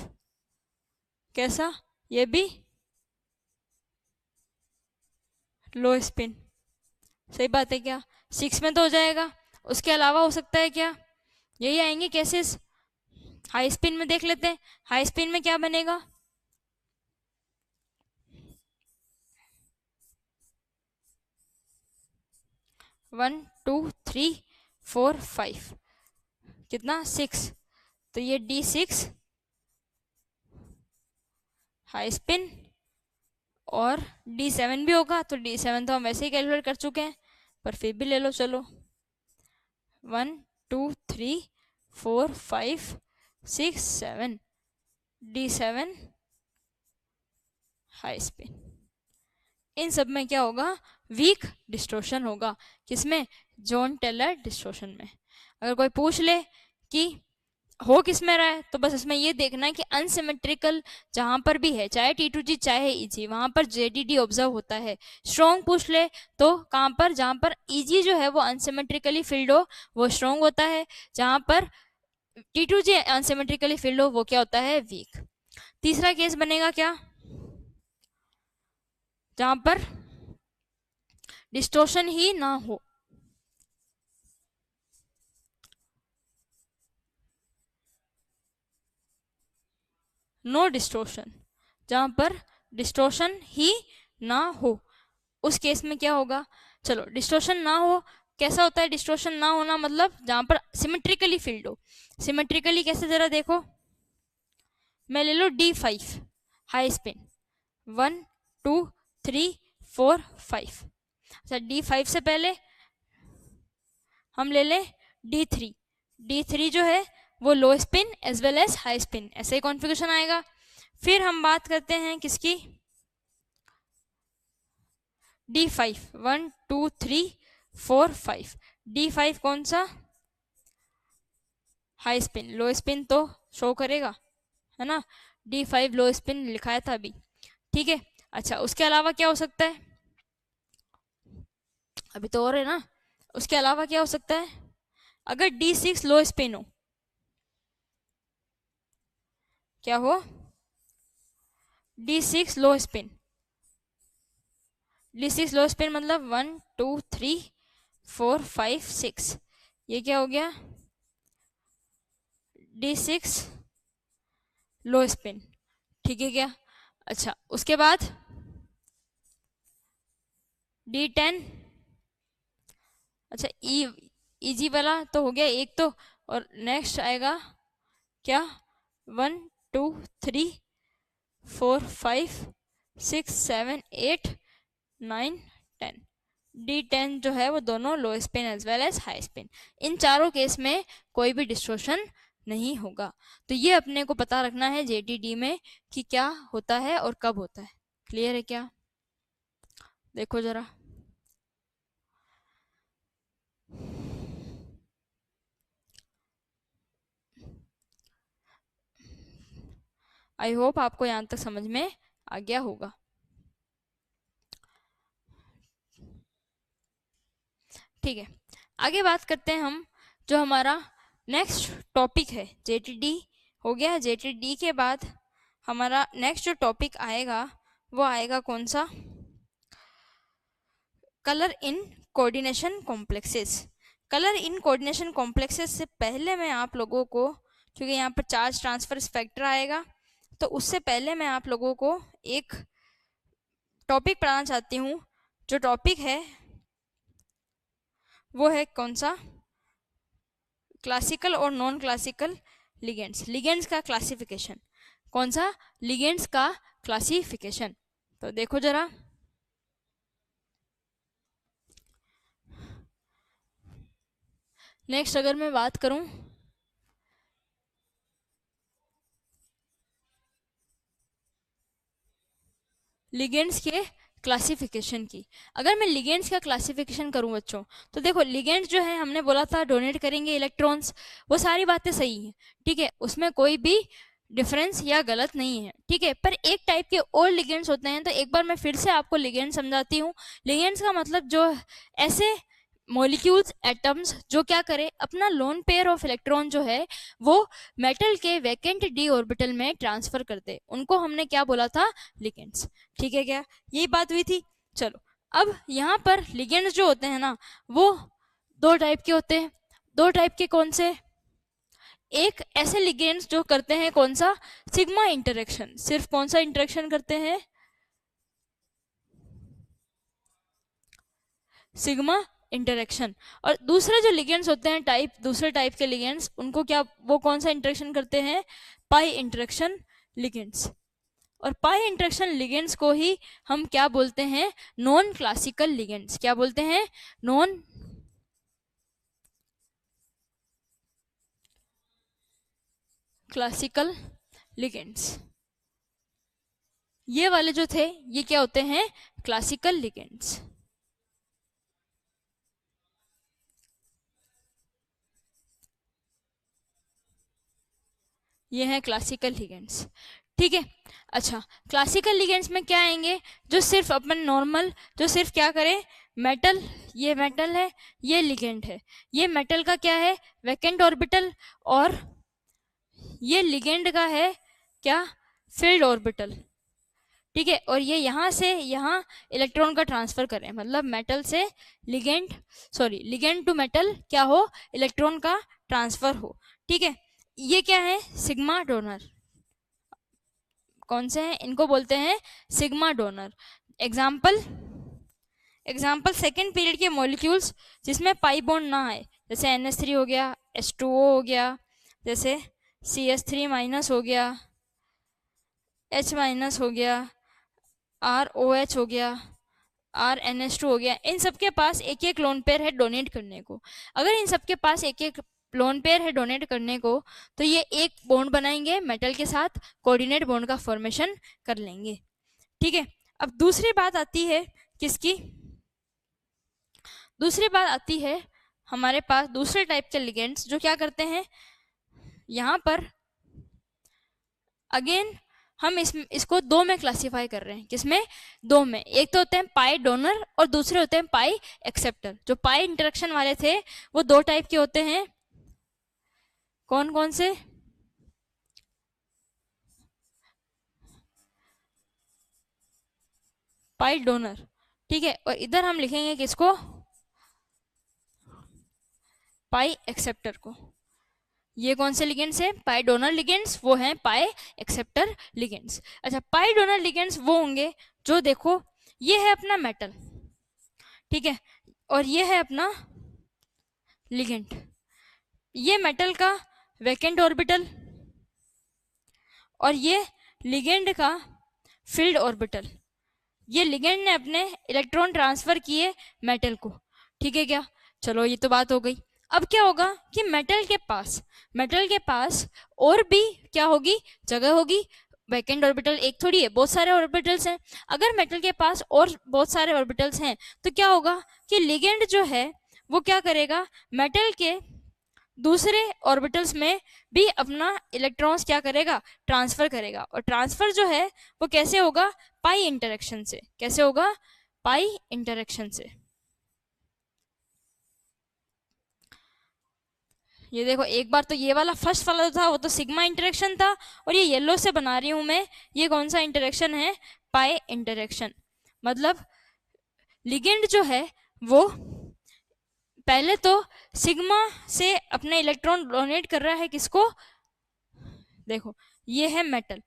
कैसा, ये भी लो स्पिन। सही बात है क्या, 6 में तो हो जाएगा। उसके अलावा हो सकता है क्या, यही आएंगे केसेस। हाई स्पिन में देख लेते हैं, हाई स्पिन में क्या बनेगा, 1 2 3 4 5, कितना, 6, तो ये D6 हाई स्पिन, और D7 भी होगा, तो D7 तो हम वैसे ही कैलकुलेट कर चुके हैं, पर फिर भी ले लो चलो, 1 2 3 4 5 6 7, D7 हाई स्पिन। इन सब में क्या होगा, वीक डिस्टोर्शन होगा। किसमें, जॉन टेलर डिस्टोर्शन में। अगर कोई पूछ ले कि हो किस में रहा है, तो बस इसमें ये देखना है कि अनसिमेट्रिकल जहां पर भी है, चाहे T2G चाहे Eg, वहां पर JDD ऑब्जर्व होता है। स्ट्रॉन्ग पूछ ले तो कहां पर, जहां पर Eg जो है वो अनसिमेट्रिकली फिल्ड हो वो स्ट्रॉन्ग होता है, जहां पर T2G अनसिमेट्रिकली फिल्ड हो वो क्या होता है, वीक। तीसरा केस बनेगा क्या, जहां पर डिस्टोर्शन ही ना हो, नो डिस्टोर्शन, जहां पर डिस्टोर्शन ही ना हो, उस केस में क्या होगा। चलो डिस्टोर्शन ना हो, कैसा होता है डिस्टोर्शन ना होना, मतलब जहां पर सिमेट्रिकली फील्ड हो। सिमेट्रिकली कैसे, जरा देखो, मैं ले लो D5 हाई स्पिन, 1 2 3 4 5। अच्छा, D5 से पहले हम ले लें D3, D3 जो है वो low spin as well as high spin, ऐसे ही कॉन्फ़िगरेशन आएगा। फिर हम बात करते हैं किसकी, D5, 1 2 3 4 5। D5 कौन सा, हाई स्पिन, लो स्पिन तो शो करेगा है ना, D5 लो स्पिन लिखाया था अभी, ठीक है। अच्छा उसके अलावा क्या हो सकता है, अभी तो और है ना, उसके अलावा क्या हो सकता है, अगर D6 लो स्पिन हो, क्या हो, D6 लो स्पिन, D6 लो स्पिन मतलब 1 2 3 4 5 6, ये क्या हो गया, D6 लो स्पिन, ठीक है क्या। अच्छा उसके बाद D10, अच्छा इजी वाला तो हो गया एक तो, और नेक्स्ट आएगा क्या, 1 2 3 4 5 6 7 8 9 10, D10 जो है वो दोनों low spin as well as high spin, इन चारों केस में कोई भी डिस्टॉर्शन नहीं होगा। तो ये अपने को पता रखना है JTD में कि क्या होता है और कब होता है। क्लियर है क्या, देखो जरा, आई होप आपको यहाँ तक समझ में आ गया होगा। ठीक है, आगे बात करते हैं हम, जो हमारा नेक्स्ट टॉपिक है, JTD हो गया। JTD के बाद हमारा नेक्स्ट जो टॉपिक आएगा वो आएगा कौन सा, colour in coordination complexes. Colour in coordination complexes से पहले मैं आप लोगों को, क्योंकि यहाँ पर चार्ज ट्रांसफर स्पेक्ट्रा आएगा, तो उससे पहले मैं आप लोगों को एक टॉपिक पढ़ाना चाहती हूँ। जो टॉपिक है वो है कौन सा, क्लासिकल और नॉन क्लासिकल लिगेंड्स, लिगेंड्स का क्लासिफिकेशन, कौन सा, लिगेंड्स का क्लासिफिकेशन। तो देखो जरा, नेक्स्ट अगर मैं बात करूं लिगेंड्स के क्लासिफिकेशन की, अगर मैं लिगेंड्स का क्लासिफिकेशन करूं बच्चों, तो देखो लिगेंड्स जो है हमने बोला था डोनेट करेंगे इलेक्ट्रॉन्स, वो सारी बातें सही हैं, ठीक है, उसमें कोई भी डिफरेंस या गलत नहीं है, ठीक है। पर एक टाइप के और लिगेंड्स होते हैं, तो एक बार मैं फिर से आपको लिगेंड समझाती हूँ। लिगेंड्स का मतलब जो ऐसे मॉलिक्यूल्स एटम्स जो क्या करे, अपना लोन पेयर ऑफ इलेक्ट्रॉन जो है वो मेटल के वैकेंट डी ऑर्बिटल में ट्रांसफर कर दे, उनको हमने क्या बोला था, लिगेंड्स, ठीक है क्या, यही बात हुई थी। चलो अब यहाँ पर लिगेंड्स जो होते हैं ना, वो दो टाइप के होते हैं। दो टाइप के कौन से, एक ऐसे लिगेंड्स जो करते हैं कौन सा, सिग्मा इंटरेक्शन, सिर्फ कौन सा इंटरेक्शन करते हैं, सिग्मा इंटरेक्शन। और दूसरे जो लिगेंड्स होते हैं टाइप, दूसरे टाइप के लिगेंड्स, उनको क्या, वो कौन सा इंटरेक्शन करते हैं, पाई इंटरेक्शन लिगेंड्स। और पाई इंटरेक्शन लिगेंड्स को ही हम क्या बोलते हैं, नॉन क्लासिकल लिगेंड्स, क्या बोलते हैं, नॉन क्लासिकल लिगेंड्स। ये वाले जो थे ये क्या होते हैं, क्लासिकल लिगेंड्स। ये हैं क्लासिकल लिगेंड्स, ठीक है। अच्छा क्लासिकल लिगेंड्स में क्या आएंगे, जो सिर्फ अपन नॉर्मल, जो सिर्फ क्या करें, मेटल, ये मेटल है, ये लिगेंड है, ये मेटल का क्या है, वैकेंट ऑर्बिटल, और ये लिगेंड का है क्या, फील्ड ऑर्बिटल, ठीक है। और ये यहाँ से यहाँ इलेक्ट्रॉन का ट्रांसफर करें, मतलब मेटल से ligand, sorry ligand to metal क्या हो, इलेक्ट्रॉन का ट्रांसफर हो, ठीक है। ये क्या है, सिग्मा डोनर, कौन से हैं, इनको बोलते हैं sigma donor. Example, second period के मॉलिक्यूल्स जिसमें पाई बॉन्ड ना आए, जैसे NH3 हो गया, H2O हो गया, जैसे CH3 माइनस हो गया, H माइनस हो गया, ROH हो गया, RNH2 हो गया, इन सबके पास एक एक लोन पेयर है डोनेट करने को। अगर इन सबके पास एक एक लोन पेयर है डोनेट करने को, तो ये एक बॉन्ड बनाएंगे मेटल के साथ, कोऑर्डिनेट बॉन्ड का फॉर्मेशन कर लेंगे। ठीक है, अब दूसरी बात आती है किसकी, दूसरी बात आती है हमारे पास दूसरे टाइप के लिगेंड्स जो क्या करते हैं, यहाँ पर अगेन हम इसको दो में क्लासिफाई कर रहे हैं। किसमें? दो में। एक तो होते हैं पाई डोनर और दूसरे होते हैं पाई एक्सेप्टर। जो पाई इंटरेक्शन वाले थे वो दो टाइप के होते हैं, कौन कौन से? पाई डोनर, ठीक है, और इधर हम लिखेंगे किसको? पाई एक्सेप्टर को। ये कौन से लिगेंड्स है? पाई डोनर लिगेंड्स, वो हैं पाई एक्सेप्टर लिगेंड्स। अच्छा, पाई डोनर लिगेंड्स वो होंगे जो, देखो ये है अपना मेटल, ठीक है, और ये है अपना लिगेंड। ये मेटल का वैकेंट ऑर्बिटल और ये लिगेंड का फील्ड ऑर्बिटल। ये लिगेंड ने अपने इलेक्ट्रॉन ट्रांसफर किए मेटल को, ठीक है क्या? चलो ये तो बात हो गई। अब क्या होगा कि मेटल के पास और भी क्या होगी? जगह होगी। वैकेंट ऑर्बिटल एक थोड़ी है, बहुत सारे ऑर्बिटल्स हैं। अगर मेटल के पास और बहुत सारे ऑर्बिटल्स हैं तो क्या होगा कि लिगेंड जो है वो क्या करेगा? मेटल के दूसरे ऑर्बिटल्स में भी अपना इलेक्ट्रॉन्स क्या करेगा? ट्रांसफर करेगा। और ट्रांसफर जो है वो कैसे होगा? पाई इंटरेक्शन से। कैसे होगा? पाई इंटरेक्शन से। ये देखो, एक बार तो ये वाला फर्स्ट वाला था वो तो सिग्मा इंटरेक्शन था, और ये येलो से बना रही हूं मैं, ये कौन सा इंटरेक्शन है? Pi interaction. मतलब लिगेंड जो है वो पहले तो सिग्मा से अपने इलेक्ट्रॉन डोनेट कर रहा है किसको? देखो ये है मेटल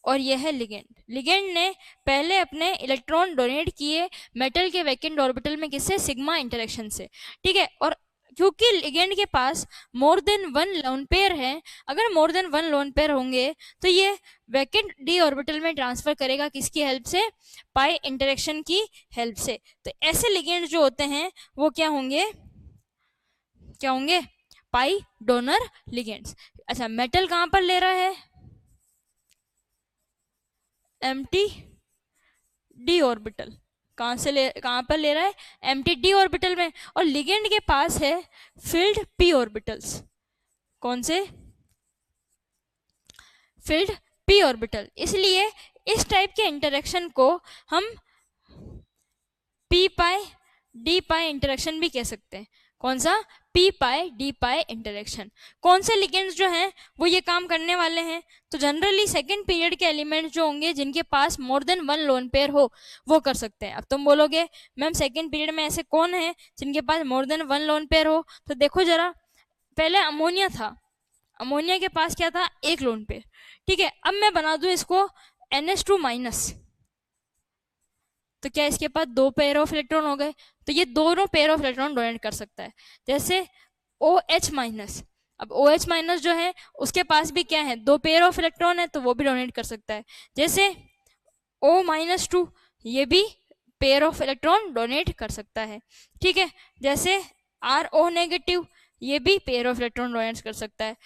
और ये है लिगेंड। लिगेंड ने पहले अपने इलेक्ट्रॉन डोनेट किए मेटल के वैकेंट ऑर्बिटल में, किससे? सिग्मा इंटरेक्शन से, ठीक है। और क्योंकि लिगेंड के पास more than one lone pair है, अगर more than one lone pair होंगे तो ये वैकेंट डी ऑर्बिटल में ट्रांसफर करेगा किसकी हेल्प से? पाई इंटरेक्शन की हेल्प से। तो ऐसे लिगेंड जो होते हैं वो क्या होंगे? क्या होंगे? Pi donor ligands. अच्छा, मेटल कहां पर ले रहा है? Empty D orbital. कहां पर ले रहा है? एम्प्टी डी ऑर्बिटल में। और लिगेंड के पास है फिल्ड पी ऑर्बिटल्स। कौन से? Field P orbital. इसलिए इस टाइप के इंटरेक्शन को हम पी पाई डी पाई इंटरेक्शन भी कह सकते हैं। कौन सा? पी पाई डी पाई इंटरेक्शन। कौन से लिगेंड्स जो हैं वो ये काम करने वाले हैं? तो जनरली सेकंड पीरियड के एलिमेंट्स जो होंगे जिनके पास more than one lone pair हो वो कर सकते हैं। अब तुम बोलोगे मैम सेकंड पीरियड में ऐसे कौन है जिनके पास more than one lone pair हो? तो देखो जरा, पहले अमोनिया था, अमोनिया के पास क्या था? एक लोन पेयर, ठीक है। अब मैं बना दूं इसको NH2 माइनस, तो क्या इसके पास दो पेयर ऑफ इलेक्ट्रॉन हो गए? तो ये दोनों पेयर ऑफ इलेक्ट्रॉन डोनेट कर सकता है। जैसे OH माइनस, अब OH माइनस जो है उसके पास भी क्या है? दो पेयर ऑफ इलेक्ट्रॉन है, तो वो भी डोनेट कर सकता है। जैसे O-2, ये भी पेयर ऑफ इलेक्ट्रॉन डोनेट कर सकता है, ठीक है। जैसे RO नेगेटिव, ये भी पेयर ऑफ इलेक्ट्रॉन डोनेट कर सकता है।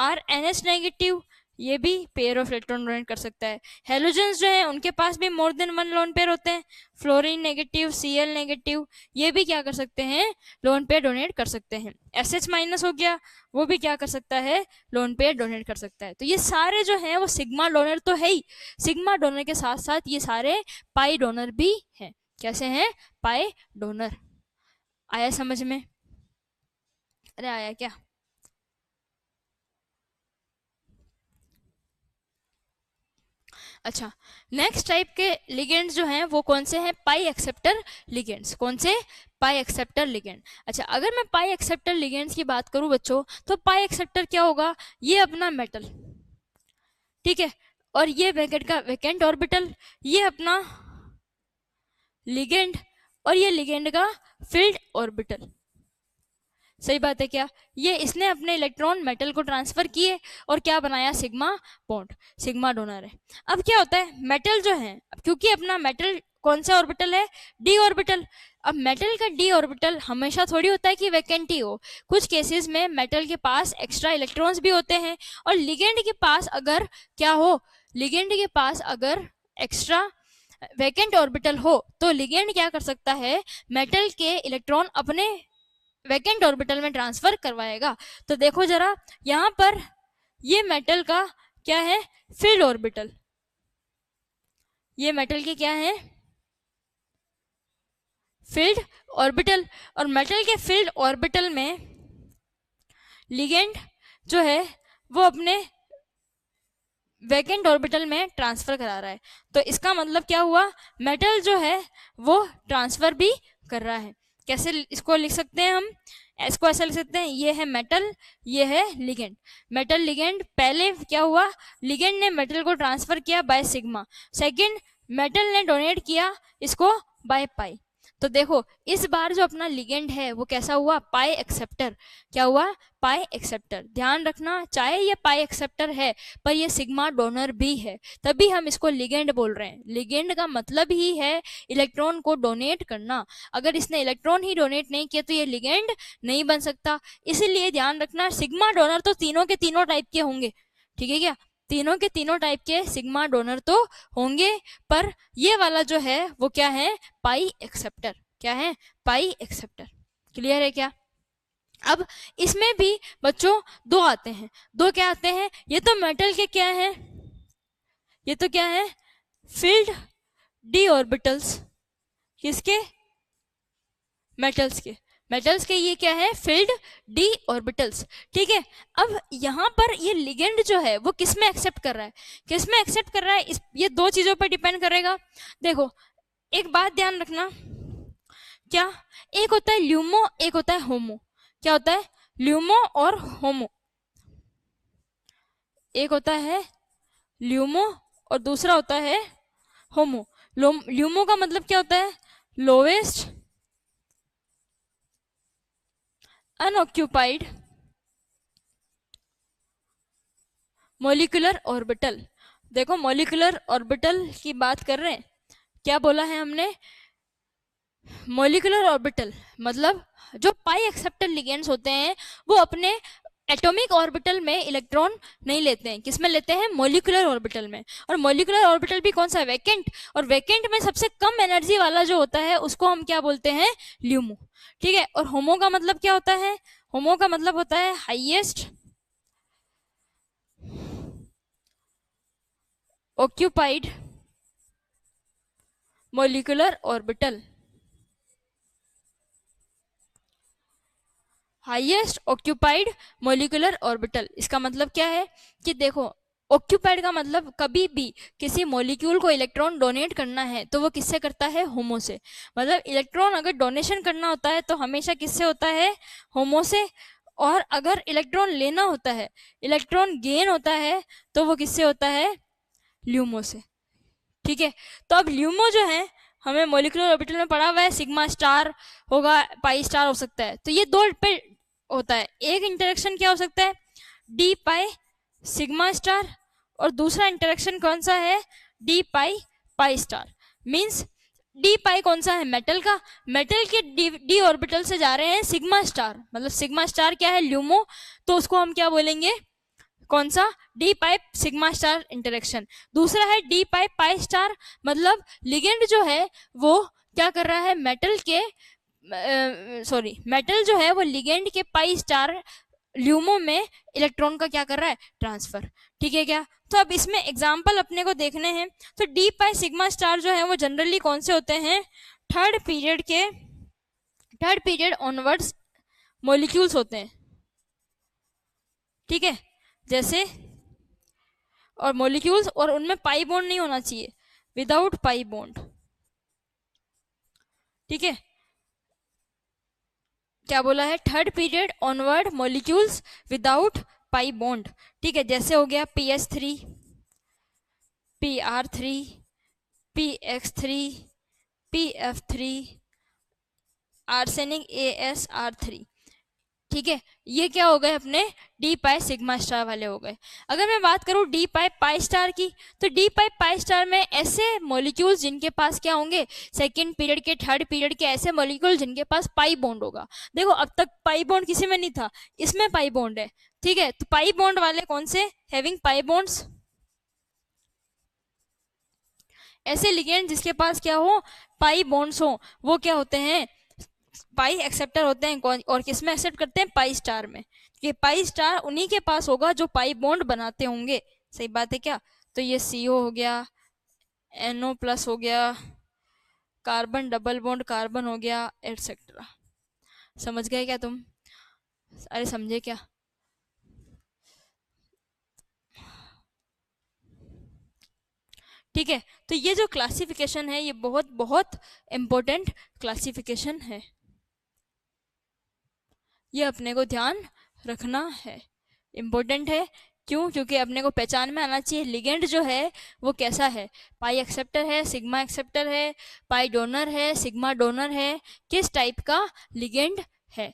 RNH नेगेटिव, ये भी पेयर ऑफ इलेक्ट्रॉन डोनेट कर सकता है। हेलोजन्स जो है उनके पास भी मोर देन वन लोन पेयर होते हैं। फ्लोरीन नेगेटिव, Cl नेगेटिव, ये भी क्या कर सकते हैं? लोन पेयर डोनेट कर सकते हैं। SH माइनस हो गया, वो भी क्या कर सकता है? लोन पेयर डोनेट कर सकता है। तो ये सारे जो हैं वो सिग्मा डोनर तो है ही, सिग्मा डोनर के साथ साथ ये सारे पाई डोनर भी हैं। कैसे हैं? Pi donor. आया समझ में? अरे आया क्या? अच्छा, नेक्स्ट टाइप के लिगेंड्स जो हैं वो कौन से हैं? पाई एक्सेप्टर लिगेंड्स। कौन से? पाई एक्सेप्टर लिगेंड। अच्छा, अगर मैं पाई एक्सेप्टर लिगेंड्स की बात करूं बच्चों, तो पाई एक्सेप्टर क्या होगा? ये अपना मेटल, ठीक है, और ये वैकेंट का वैकेंट ऑर्बिटल, ये अपना लिगेंड, और ये लिगेंड का फील्ड ऑर्बिटल। सही बात है क्या? ये इसने अपने इलेक्ट्रॉन मेटल को ट्रांसफर किए और क्या बनाया? सिग्मा बॉन्ड, सिग्मा डोनर है। अब क्या होता है? मेटल जो है, क्योंकि अपना मेटल कौन सा ऑर्बिटल है? D orbital. अब मेटल का डी ऑर्बिटल हमेशा थोड़ी होता है कि वैकेंट ही हो, कुछ केसेस में मेटल के पास एक्स्ट्रा इलेक्ट्रॉन्स भी होते हैं, और लिगेंड के पास अगर क्या हो, लिगेंड के पास अगर एक्स्ट्रा वैकेंट ऑर्बिटल हो तो लिगेंड क्या कर सकता है, मेटल के इलेक्ट्रॉन अपने वैकेंट ऑर्बिटल में ट्रांसफर करवाएगा। तो देखो जरा यहाँ पर ये मेटल का क्या है, फील्ड ऑर्बिटल, ये मेटल के क्या है, फील्ड ऑर्बिटल, और मेटल के फील्ड ऑर्बिटल में लिगेंड जो है वो अपने वैकेंट ऑर्बिटल में ट्रांसफर करा रहा है। तो इसका मतलब क्या हुआ, मेटल जो है वो ट्रांसफर भी कर रहा है। कैसे इसको लिख सकते हैं हम, इसको ऐसा लिख सकते हैं, ये है मेटल, ये है लिगेंड। मेटल लिगेंड, पहले क्या हुआ, लिगेंड ने मेटल को ट्रांसफर किया बाय सिग्मा, सेकंड मेटल ने डोनेट किया इसको बाय पाई। तो देखो इस बार जो अपना लिगेंड है वो कैसा हुआ, पाई एक्सेप्टर। क्या हुआ, पाई एक्सेप्टर। ध्यान रखना, चाहे ये पाई एक्सेप्टर है पर ये सिग्मा डोनर भी है, तभी हम इसको लिगेंड बोल रहे हैं। लिगेंड का मतलब ही है इलेक्ट्रॉन को डोनेट करना, अगर इसने इलेक्ट्रॉन ही डोनेट नहीं किया तो ये लिगेंड नहीं बन सकता। इसीलिए ध्यान रखना, सिग्मा डोनर तो तीनों के तीनों टाइप के होंगे, ठीक है क्या, तीनों के तीनों टाइप के सिग्मा डोनर तो होंगे, पर ये वाला जो है वो क्या है, पाई एक्सेप्टर। क्या है, पाई एक्सेप्टर। क्लियर है क्या। अब इसमें भी बच्चों दो आते हैं, दो क्या आते हैं, ये तो मेटल के क्या है, ये तो क्या है, फील्ड डी ऑर्बिटल्स, किसके, मेटल्स के, मेटल्स के ये क्या है, फील्ड डी ऑर्बिटल्स। ठीक है, अब यहाँ पर ये लिगेंड जो है वो किस में एक्सेप्ट कर रहा है, किस में एक्सेप्ट कर रहा है, ये दो चीजों पर डिपेंड करेगा। देखो एक बात ध्यान रखना, क्या, एक होता है ल्यूमो, एक होता है होमो। क्या होता है, ल्यूमो और होमो, एक होता है ल्यूमो और दूसरा होता है होमो। ल्यूमो का मतलब क्या होता है, लोवेस्ट अनऑक्यूपाइड मॉलिक्यूलर ऑर्बिटल। देखो मॉलिक्यूलर ऑर्बिटल की बात कर रहे हैं, क्या बोला है हमने, मॉलिक्यूलर ऑर्बिटल मतलब जो पाई एक्सेप्टर लिगेंड्स होते हैं वो अपने एटॉमिक ऑर्बिटल में इलेक्ट्रॉन नहीं लेते हैं, किसमें लेते हैं, मॉलिक्यूलर ऑर्बिटल में। और मॉलिक्यूलर ऑर्बिटल भी कौन सा है, वैकेंट, और वैकेंट में सबसे कम एनर्जी वाला जो होता है उसको हम क्या बोलते हैं, ल्यूमो। ठीक है, और होमो का मतलब क्या होता है, होमो का मतलब होता है highest occupied molecular orbital, highest occupied molecular orbital. इसका मतलब क्या है कि देखो ऑक्यूपाइड का मतलब कभी भी किसी मॉलिक्यूल को इलेक्ट्रॉन डोनेट करना है तो वो किससे करता है, होमो से। मतलब इलेक्ट्रॉन अगर डोनेशन करना होता है तो हमेशा किससे होता है, होमो से। और अगर इलेक्ट्रॉन लेना होता है, इलेक्ट्रॉन गेन होता है तो वो किससे होता है, ल्यूमो से। ठीक है, तो अब ल्यूमो जो है हमें मॉलिक्यूलर ऑर्बिटल में पढ़ा हुआ है, सिग्मा स्टार होगा, पाई स्टार हो सकता है। तो ये दो पे होता है, एक इंटरेक्शन क्या हो सकता है, डी पाई सिग्मा स्टार, और दूसरा इंटरेक्शन कौन सा है, डी पाई पाई स्टार। मींस डी पाई कौन सा है, मेटल का, मेटल के डी ऑर्बिटल से जा रहे हैं सिग्मा स्टार, मतलब सिग्मा स्टार क्या है, ल्यूमो, तो उसको हम क्या बोलेंगे, कौन सा, D pi sigma star interaction. दूसरा है डी पाई पाई स्टार, मतलब लिगेंड जो है वो क्या कर रहा है, मेटल के सॉरी मेटल जो है वो लिगेंड के पाई स्टार ल्यूमो में इलेक्ट्रॉन का क्या कर रहा है, ट्रांसफर। ठीक है क्या, तो अब इसमें एग्जांपल अपने को देखने हैं। तो डी पाई सिग्मा स्टार जो है वो जनरली कौन से होते हैं, थर्ड पीरियड ऑनवर्ड्स मॉलिक्यूल्स होते हैं। ठीक है, जैसे और मॉलिक्यूल्स, और उनमें पाई बॉन्ड नहीं होना चाहिए, विदाउट पाई बॉन्ड। ठीक है, क्या बोला है, third period onward molecules without pi bond. ठीक है, जैसे हो गया PS3, PR3, PX3, PF3, arsenic AsR3। ठीक है, ये क्या हो गए अपने डी पाई सिग्मा स्टार वाले हो गए। अगर मैं बात करूं डी पाई पाई स्टार की, तो डी पाई पाई स्टार में ऐसे मॉलिक्यूल्स जिनके पास क्या होंगे, सेकंड पीरियड के थर्ड पीरियड के ऐसे मॉलिक्यूल जिनके पास पाई बॉन्ड होगा। देखो अब तक पाई बॉन्ड किसी में नहीं था, इसमें पाई बॉन्ड है। ठीक है, तो पाई बॉन्ड वाले कौन से, हैविंग पाई बॉन्ड्स, ऐसे लिगेंड जिसके पास क्या हो, पाई बॉन्ड्स हो, वो क्या होते हैं, पाई एक्सेप्टर होते हैं। और किस में एक्सेप्ट करते हैं, पाई स्टार में। ये पाई स्टार उन्हीं के पास होगा जो पाई बॉन्ड बनाते होंगे। सही बात है क्या। तो ये CO हो गया, NO+ हो गया, कार्बन डबल बॉन्ड कार्बन हो गया, एटसेट्रा। समझ गए क्या तुम, अरे समझे क्या। ठीक है, तो ये जो क्लासिफिकेशन है ये बहुत बहुत इंपॉर्टेंट क्लासिफिकेशन है, ये अपने को ध्यान रखना है, इम्पोर्टेंट है। क्यों, क्योंकि अपने को पहचान में आना चाहिए लिगेंड जो है वो कैसा है, पाई एक्सेप्टर है, सिग्मा एक्सेप्टर है, पाई डोनर है, सिग्मा डोनर है, किस टाइप का लिगेंड है।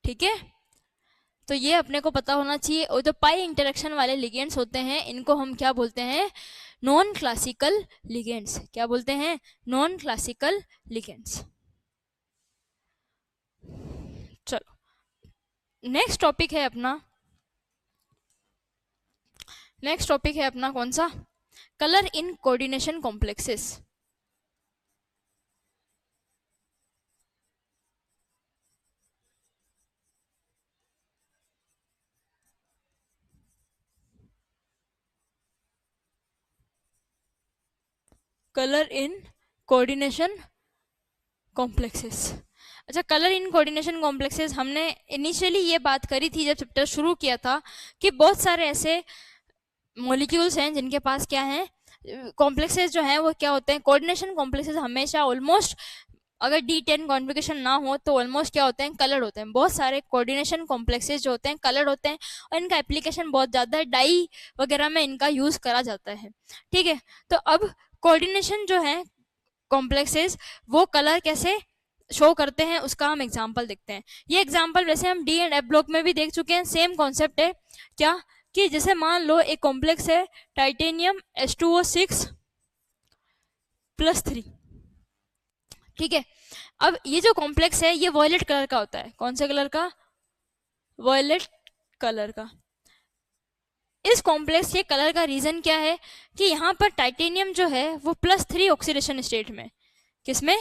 ठीक है, तो ये अपने को पता होना चाहिए। और जो पाई इंटरेक्शन वाले लिगेंड्स होते हैं इनको हम क्या बोलते हैं, नॉन क्लासिकल लिगेंड्स। क्या बोलते हैं, नॉन क्लासिकल लिगेंड्स। चलो नेक्स्ट टॉपिक है अपना, नेक्स्ट टॉपिक है अपना कौन सा, colour in coordination complexes. Colour in coordination complexes. अच्छा, कलर इन कोऑर्डिनेशन कॉम्प्लेक्सेस हमने इनिशियली ये बात करी थी जब चैप्टर शुरू किया था कि बहुत सारे ऐसे मॉलिक्यूल्स हैं जिनके पास क्या है, कॉम्प्लेक्सेस जो हैं वो क्या होते हैं, कोऑर्डिनेशन कॉम्प्लेक्सेस हमेशा ऑलमोस्ट, अगर D10 कॉन्फ़िगरेशन ना हो तो ऑलमोस्ट क्या होते हैं, कलर्ड होते हैं। बहुत सारे कोऑर्डिनेशन कॉम्प्लेक्सेस जो होते हैं कलर्ड होते हैं, और इनका एप्लीकेशन बहुत ज़्यादा है, डाई वगैरह में इनका यूज़ करा जाता है। ठीक है, तो अब कोऑर्डिनेशन जो है कॉम्प्लेक्सेस वो कलर कैसे शो करते हैं उसका हम एग्जांपल देखते हैं। ये एग्जांपल वैसे हम D एंड F ब्लॉक में भी देख चुके हैं, सेम कॉन्सेप्ट है। क्या कि जैसे मान लो एक कॉम्प्लेक्स है टाइटेनियम H2O6 + 3। ठीक है, अब ये जो कॉम्प्लेक्स है ये वॉयलेट कलर का होता है। कौन से कलर का, वॉयलेट कलर का। इस कॉम्प्लेक्स के कलर का रीजन क्या है कि यहाँ पर टाइटेनियम जो है वो +3 ऑक्सीडेशन स्टेट में, किसमें,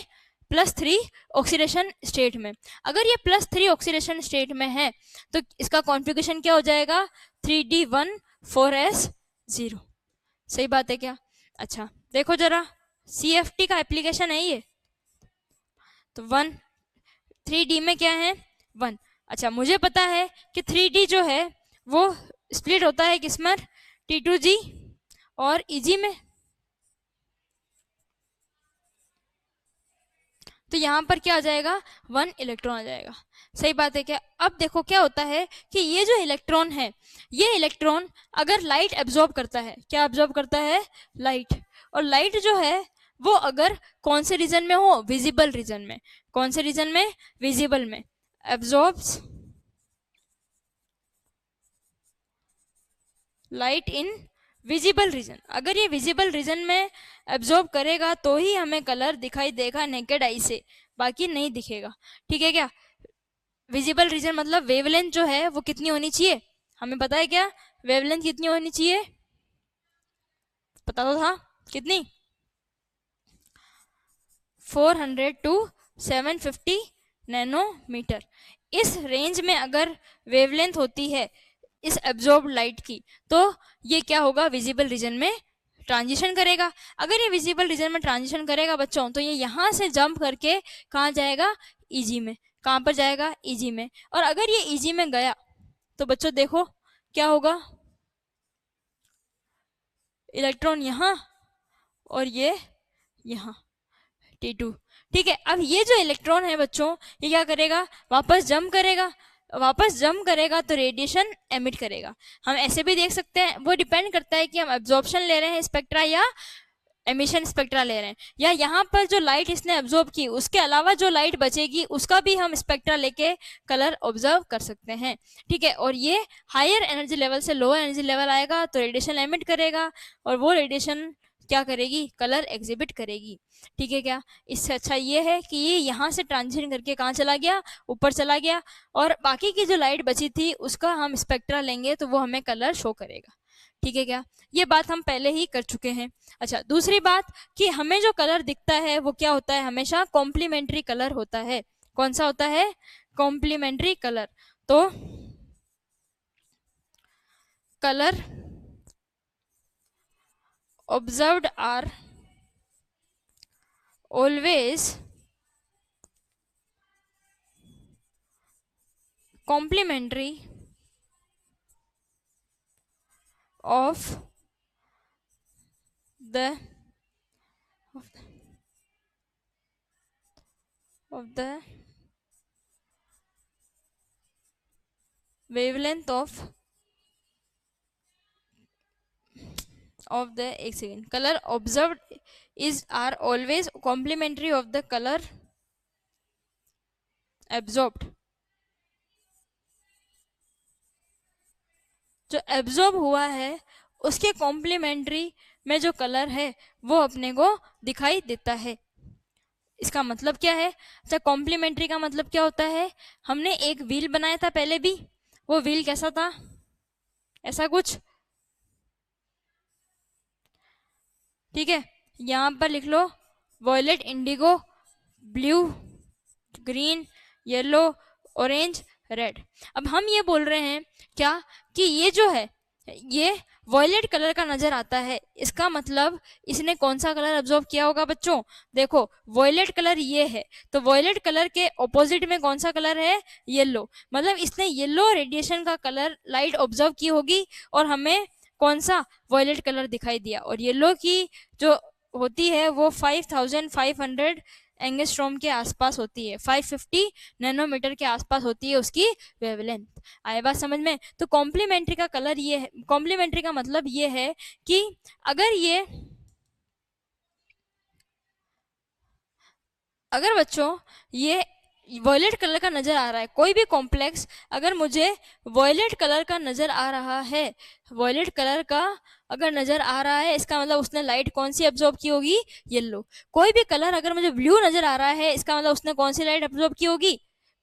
+3 ऑक्सीडेशन स्टेट में। अगर ये +3 ऑक्सीडेशन स्टेट में है तो इसका कॉन्फ़िगरेशन क्या हो जाएगा, 3D1 4S0। सही बात है क्या। अच्छा देखो जरा, CFT का एप्लीकेशन है ये, तो 1 3D में क्या है, 1। अच्छा मुझे पता है कि 3D जो है वो स्प्लिट होता है किसमें, T2G और EG में। तो यहाँ पर क्या आ जाएगा, 1 इलेक्ट्रॉन आ जाएगा। सही बात है क्या। अब देखो क्या होता है कि ये जो इलेक्ट्रॉन है, ये इलेक्ट्रॉन अगर लाइट एब्जॉर्ब करता है, क्या एब्जॉर्ब करता है, लाइट। और लाइट जो है वो अगर कौन से रीजन में हो, विजिबल रीजन में। कौन से रीजन में, विजिबल में। Absorbs light in visible region. अगर ये विजिबल रीजन में एब्जॉर्ब करेगा तो ही हमें कलर दिखाई देगा नेकेड आई से, बाकी नहीं दिखेगा। ठीक है क्या। विजिबल रीजन मतलब वेवलेंथ जो है वो कितनी होनी चाहिए, हमें पता है क्या, वेवलेंथ कितनी होनी चाहिए, पता तो था, कितनी, 400 to 750 नैनोमीटर। इस रेंज में अगर वेवलेंथ होती है इस एब्जॉर्ब लाइट की, तो ये क्या होगा, विजिबल रीजन में ट्रांजिशन करेगा। अगर ये विजिबल रीजन में ट्रांजिशन करेगा बच्चों, तो ये यहाँ से जंप करके कहाँ जाएगा, EG में। कहाँ पर जाएगा, EG में। और अगर ये EG में गया तो बच्चों देखो क्या होगा, इलेक्ट्रॉन यहाँ और ये यहाँ, T2। ठीक है, अब ये जो इलेक्ट्रॉन है बच्चों ये क्या करेगा, वापस जंप करेगा वापस जम करेगा तो रेडिएशन एमिट करेगा। हम ऐसे भी देख सकते हैं, वो डिपेंड करता है कि हम एब्जॉर्प्शन ले रहे हैं स्पेक्ट्रा या एमिशन स्पेक्ट्रा ले रहे हैं, या यहाँ पर जो लाइट इसने एब्जॉर्ब की उसके अलावा जो लाइट बचेगी उसका भी हम स्पेक्ट्रा लेके कलर ऑब्जर्व कर सकते हैं। ठीक है, और ये हायर एनर्जी लेवल से लोअर एनर्जी लेवल आएगा तो रेडिएशन एमिट करेगा, और वो रेडिएशन क्या करेगी, कलर एग्जिबिट करेगी। ठीक है क्या, इससे अच्छा ये है कि ये यहाँ से ट्रांजिशन करके कहाँ चला गया, ऊपर चला गया, और बाकी की जो लाइट बची थी उसका हम स्पेक्ट्रा लेंगे तो वो हमें कलर शो करेगा। ठीक है क्या, ये बात हम पहले ही कर चुके हैं। अच्छा, दूसरी बात कि हमें जो कलर दिखता है वो क्या होता है, हमेशा कॉम्प्लीमेंट्री कलर होता है। कौन सा होता है, कॉम्प्लीमेंट्री कलर। तो colour observed are always complementary of the of the wavelength of the एक second, color observed is are always complementary of the color absorbed। जो एब्जॉर्ब हुआ है उसके कॉम्प्लीमेंट्री में जो कलर है वो अपने को दिखाई देता है। इसका मतलब क्या है, अच्छा कॉम्प्लीमेंट्री का मतलब क्या होता है, हमने एक व्हील बनाया था पहले भी, वो व्हील कैसा था, ऐसा कुछ। ठीक है, यहाँ पर लिख लो violet, indigo, blue, green, yellow, orange, red. अब हम ये बोल रहे हैं क्या कि ये जो है ये वॉयलेट कलर का नजर आता है, इसका मतलब इसने कौन सा कलर अब्जॉर्ब किया होगा बच्चों, देखो वॉयलेट कलर ये है तो वॉयलेट कलर के ऑपोजिट में कौन सा कलर है, येलो, मतलब इसने येलो रेडिएशन का कलर लाइट ऑब्जर्व की होगी और हमें कौन सा, वॉयलेट कलर दिखाई दिया। और येलो की जो होती है वो 5500 एंगस्ट्रॉम के आसपास होती है, 550 नैनोमीटर के आसपास होती है उसकी वेवलेंथ। आए बात समझ में। तो कॉम्प्लीमेंट्री का कलर ये है, कॉम्प्लीमेंट्री का मतलब ये है कि अगर बच्चों ये वॉयलेट कलर का नजर आ रहा है, कोई भी कॉम्प्लेक्स अगर मुझे वॉयलेट कलर का नजर आ रहा है, वॉयलेट कलर का अगर नजर आ रहा है इसका मतलब उसने लाइट कौन सी अब्जॉर्ब की होगी, येलो। कोई भी कलर अगर मुझे ब्लू नजर आ रहा है इसका मतलब उसने कौन सी लाइट अब्जॉर्ब की होगी,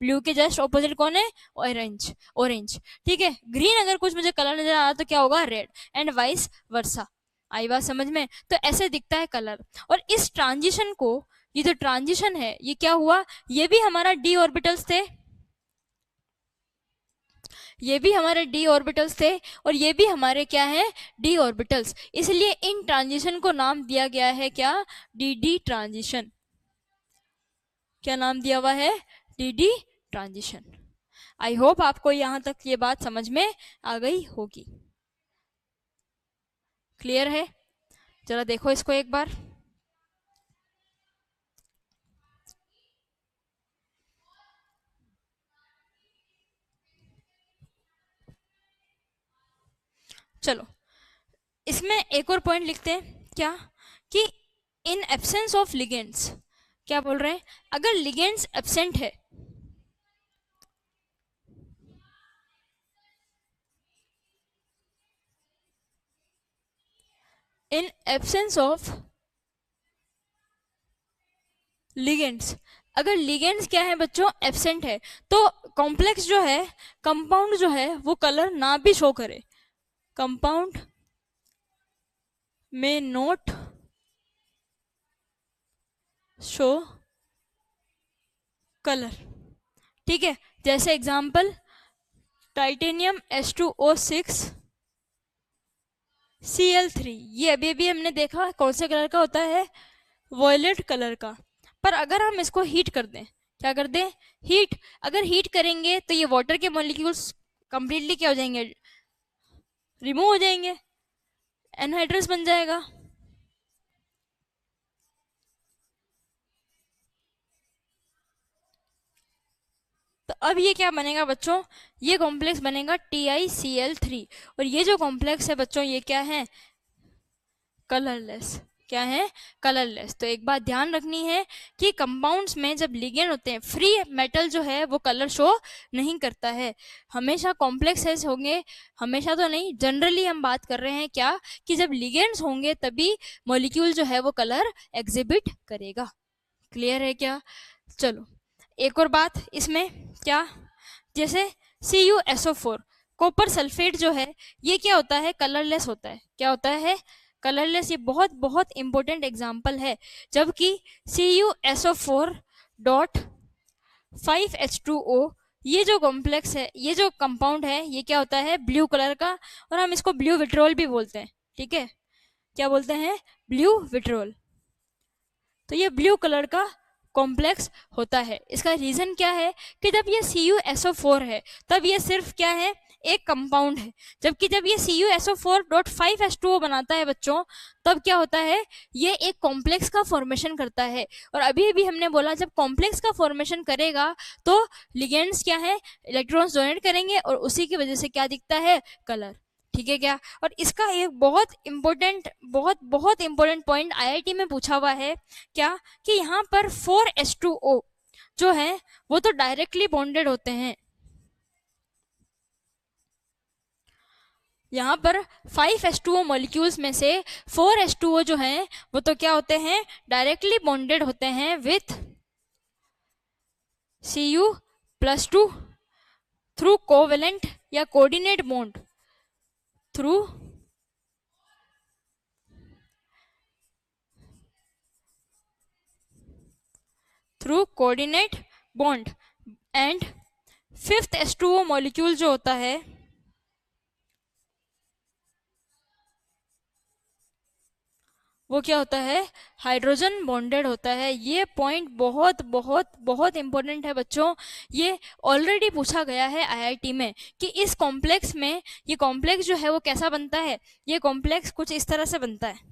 ब्लू के जस्ट ऑपोजिट कौन है, ऑरेंज, ऑरेंज। ठीक है, ग्रीन अगर कुछ मुझे कलर नजर आ रहा है तो क्या होगा, रेड, एंड वाइस वर्सा। आई बात समझ में। तो ऐसे दिखता है कलर। और इस ट्रांजिशन को, ये जो ट्रांजिशन है ये क्या हुआ, ये भी हमारा डी ऑर्बिटल्स थे, ये भी हमारे डी ऑर्बिटल्स थे और ये भी हमारे क्या है, डी ऑर्बिटल्स। इसलिए इन ट्रांजिशन को नाम दिया गया है क्या, डी डी ट्रांजिशन। क्या नाम दिया हुआ है, D D transition. I hope आपको यहां तक ये बात समझ में आ गई होगी। क्लियर है, जरा देखो इसको एक बार। चलो इसमें एक और पॉइंट लिखते हैं, क्या कि इन एब्सेंस ऑफ लिगेंड्स, क्या बोल रहे हैं, अगर लिगेंड्स एब्सेंट है, इन एब्सेंस ऑफ लिगेंड्स, अगर लिगेंड्स क्या है बच्चों, एब्सेंट है, तो कॉम्प्लेक्स जो है, कंपाउंड जो है वो कलर ना भी शो करे, कंपाउंड में नोट शो कलर। ठीक है, जैसे एग्जांपल टाइटेनियम H2O6 Cl3, ये अभी अभी हमने देखा कौन से कलर का होता है, वॉयलेट कलर का। पर अगर हम इसको हीट कर दें, क्या कर दें, हीट, अगर हीट करेंगे तो ये वाटर के मॉलिक्यूल्स कंप्लीटली क्या हो जाएंगे, रिमूव हो जाएंगे, एनहाइड्रस बन जाएगा। तो अब ये क्या बनेगा बच्चों, ये कॉम्प्लेक्स बनेगा TiCl3, और ये जो कॉम्प्लेक्स है बच्चों ये क्या है, कलरलेस। क्या है, कलरलेस। तो एक बात ध्यान रखनी है कि कंपाउंड्स में जब लिगेंड होते हैं, फ्री मेटल जो है वो कलर शो नहीं करता है, हमेशा कॉम्प्लेक्सेस होंगे, हमेशा तो नहीं, जनरली हम बात कर रहे हैं क्या, कि जब लिगेंड्स होंगे तभी मॉलिक्यूल जो है वो कलर एग्जिबिट करेगा। क्लियर है क्या? चलो एक और बात इसमें, क्या, जैसे CuSO4 कॉपर सल्फेट जो है ये क्या होता है, कलरलेस होता है। क्या होता है, कलरलेस। ये बहुत बहुत इंपॉर्टेंट एग्जांपल है। जबकि CuSO4 डॉट 5H2O ये जो कॉम्प्लेक्स है, ये जो कंपाउंड है, ये क्या होता है, ब्लू कलर का, और हम इसको ब्लू विट्रोल भी बोलते हैं। ठीक है, क्या बोलते हैं, ब्लू विट्रोल। तो ये ब्लू कलर का कॉम्प्लेक्स होता है। इसका रीजन क्या है कि जब ये CuSO4 है तब ये सिर्फ क्या है, एक कंपाउंड है, जबकि जब ये CuSO4.5H2O बनाता है बच्चों, तब क्या होता है, ये एक कॉम्प्लेक्स का फॉर्मेशन करता है। और अभी अभी हमने बोला जब कॉम्प्लेक्स का फॉर्मेशन करेगा तो लिगेंड्स क्या है, इलेक्ट्रॉन्स डोनेट करेंगे, और उसी की वजह से क्या दिखता है, कलर। ठीक है क्या? और इसका एक बहुत इंपॉर्टेंट, बहुत बहुत इंपॉर्टेंट पॉइंट IIT में पूछा हुआ है, क्या, कि यहाँ पर 4H2O जो है वो तो डायरेक्टली बॉन्डेड होते हैं, यहाँ पर 5H2O मॉलिक्यूल्स में से 4H2O जो हैं वो तो क्या होते हैं, डायरेक्टली बॉन्डेड होते हैं विथ Cu+2 थ्रू कोवेलेंट या coordinate bond, through coordinate bond. And 5th H2O molecule जो होता है वो क्या होता है, हाइड्रोजन बॉन्डेड होता है। ये पॉइंट बहुत बहुत बहुत इंपॉर्टेंट है बच्चों, ये ऑलरेडी पूछा गया है IIT में कि इस कॉम्प्लेक्स में, ये कॉम्प्लेक्स जो है वो कैसा बनता है, ये कॉम्प्लेक्स कुछ इस तरह से बनता है।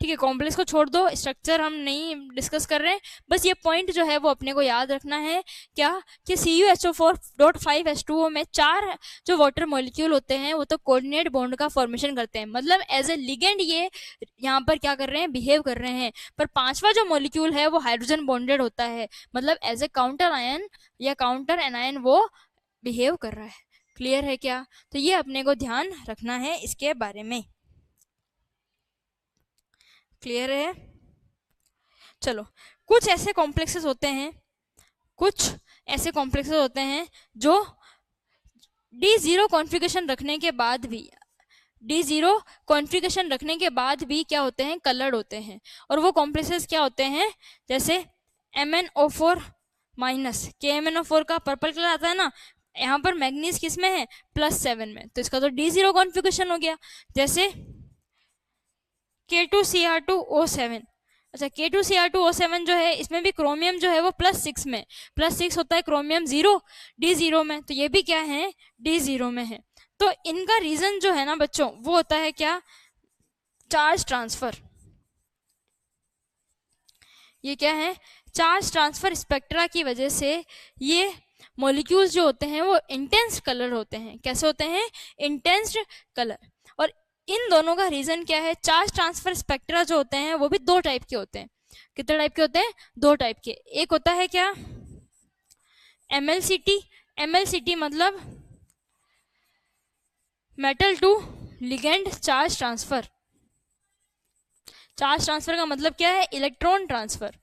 ठीक है, कॉम्प्लेक्स को छोड़ दो, स्ट्रक्चर हम नहीं डिस्कस कर रहे हैं, बस ये पॉइंट जो है वो अपने को याद रखना है, क्या, कि CuSO4.5H2O में 4 जो वाटर मॉलिक्यूल होते हैं वो तो कोऑर्डिनेट बॉन्ड का फॉर्मेशन करते हैं, मतलब एज ए लिगेंड ये यहाँ पर क्या कर रहे हैं, बिहेव कर रहे हैं। पर 5वां जो मॉलिक्यूल है वो हाइड्रोजन बॉन्डेड होता है, मतलब एज ए काउंटर आयन या काउंटर एनायन वो बिहेव कर रहा है। क्लियर है क्या? तो ये अपने को ध्यान रखना है इसके बारे में। क्लियर है? चलो, कुछ ऐसे कॉम्प्लेक्सेस होते हैं, कुछ ऐसे कॉम्प्लेक्सेस होते हैं जो D0 कॉन्फ़िगरेशन रखने के बाद भी, D0 कॉन्फ़िगरेशन रखने के बाद भी क्या होते हैं, कलर्ड होते हैं। और वो कॉम्प्लेक्सेस क्या होते हैं, जैसे MnO4 माइनस, KMnO4 का पर्पल कलर आता है ना, यहाँ पर मैग्नीज किस में है, +7 में, तो इसका तो D0 कॉन्फ़िगरेशन हो गया। जैसे K2Cr2O7, अच्छा K2Cr2O7 जो है इसमें भी क्रोमियम जो है वो +6 में, +6 होता है क्रोमियम 0 D0 में, तो ये भी क्या है, D0 में है। तो इनका रीजन जो है ना बच्चों वो होता है क्या, चार्ज ट्रांसफर। ये क्या है, चार्ज ट्रांसफर स्पेक्ट्रा की वजह से ये मॉलिक्यूल्स जो होते हैं वो इंटेंस कलर होते हैं। कैसे होते हैं, इंटेंस कलर। और इन दोनों का रीजन क्या है, चार्ज ट्रांसफर स्पेक्ट्रा जो होते हैं वो भी 2 टाइप के होते हैं। कितने टाइप के होते हैं, 2 टाइप के। एक होता है क्या, MLCT, MLCT मतलब metal to ligand charge transfer. Charge transfer का मतलब क्या है, इलेक्ट्रॉन ट्रांसफर।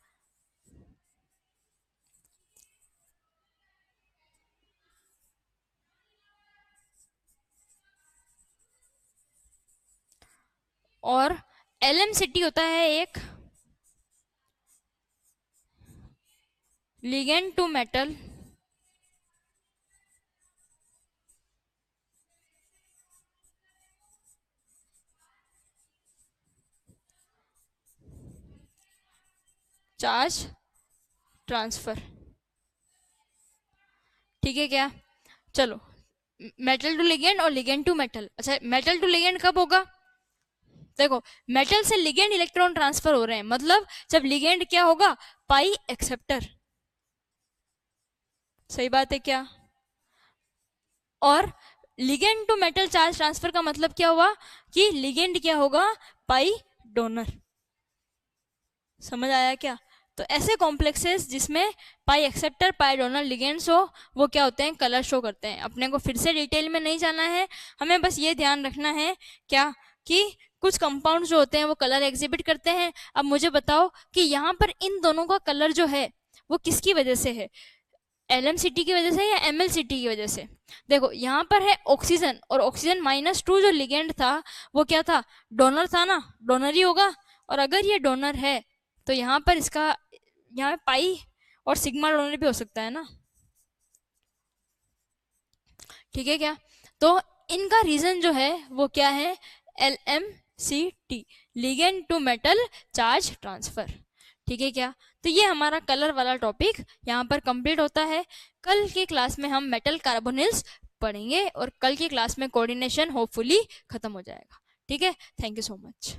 और LMCT होता है एक ligand to metal charge transfer. ठीक है क्या? चलो, मेटल टू लिगेंड और लिगेंड टू मेटल। अच्छा, मेटल टू लिगेंड कब होगा, देखो मेटल से लिगेंड इलेक्ट्रॉन ट्रांसफर हो रहे हैं, मतलब जब लिगेंड क्या होगा, पाई एक्सेप्टर। सही बात है क्या? और ligand to metal charge transfer का मतलब क्या हुआ कि लिगेंड क्या होगा, पाई डोनर। समझ आया क्या? तो ऐसे कॉम्प्लेक्सेस जिसमें पाई एक्सेप्टर पाई डोनर लिगेंड्स हो, वो क्या होते हैं, कलर शो करते हैं। अपने को फिर से डिटेल में नहीं जाना है, हमें बस ये ध्यान रखना है क्या कि कुछ कंपाउंड जो होते हैं वो कलर एग्जिबिट करते हैं। अब मुझे बताओ कि यहाँ पर इन दोनों का कलर जो है वो किसकी वजह से है, LMCT की वजह से या MLCT की वजह से? देखो यहाँ पर है ऑक्सीजन, और ऑक्सीजन -2 जो लिगेंड था वो क्या था, डोनर था ना, डोनर ही होगा। और अगर ये डोनर है तो यहाँ पर इसका, यहाँ पाई और सिग्मा डोनर भी हो सकता है ना, ठीक है क्या? तो इनका रीजन जो है वो क्या है, LMCT, ligand to metal charge transfer, ठीक है क्या? तो ये हमारा कलर वाला टॉपिक यहाँ पर कंप्लीट होता है। कल की क्लास में हम मेटल कार्बोनिल्स पढ़ेंगे और कल की क्लास में कोऑर्डिनेशन होपफुली खत्म हो जाएगा, ठीक है? Thank you so much.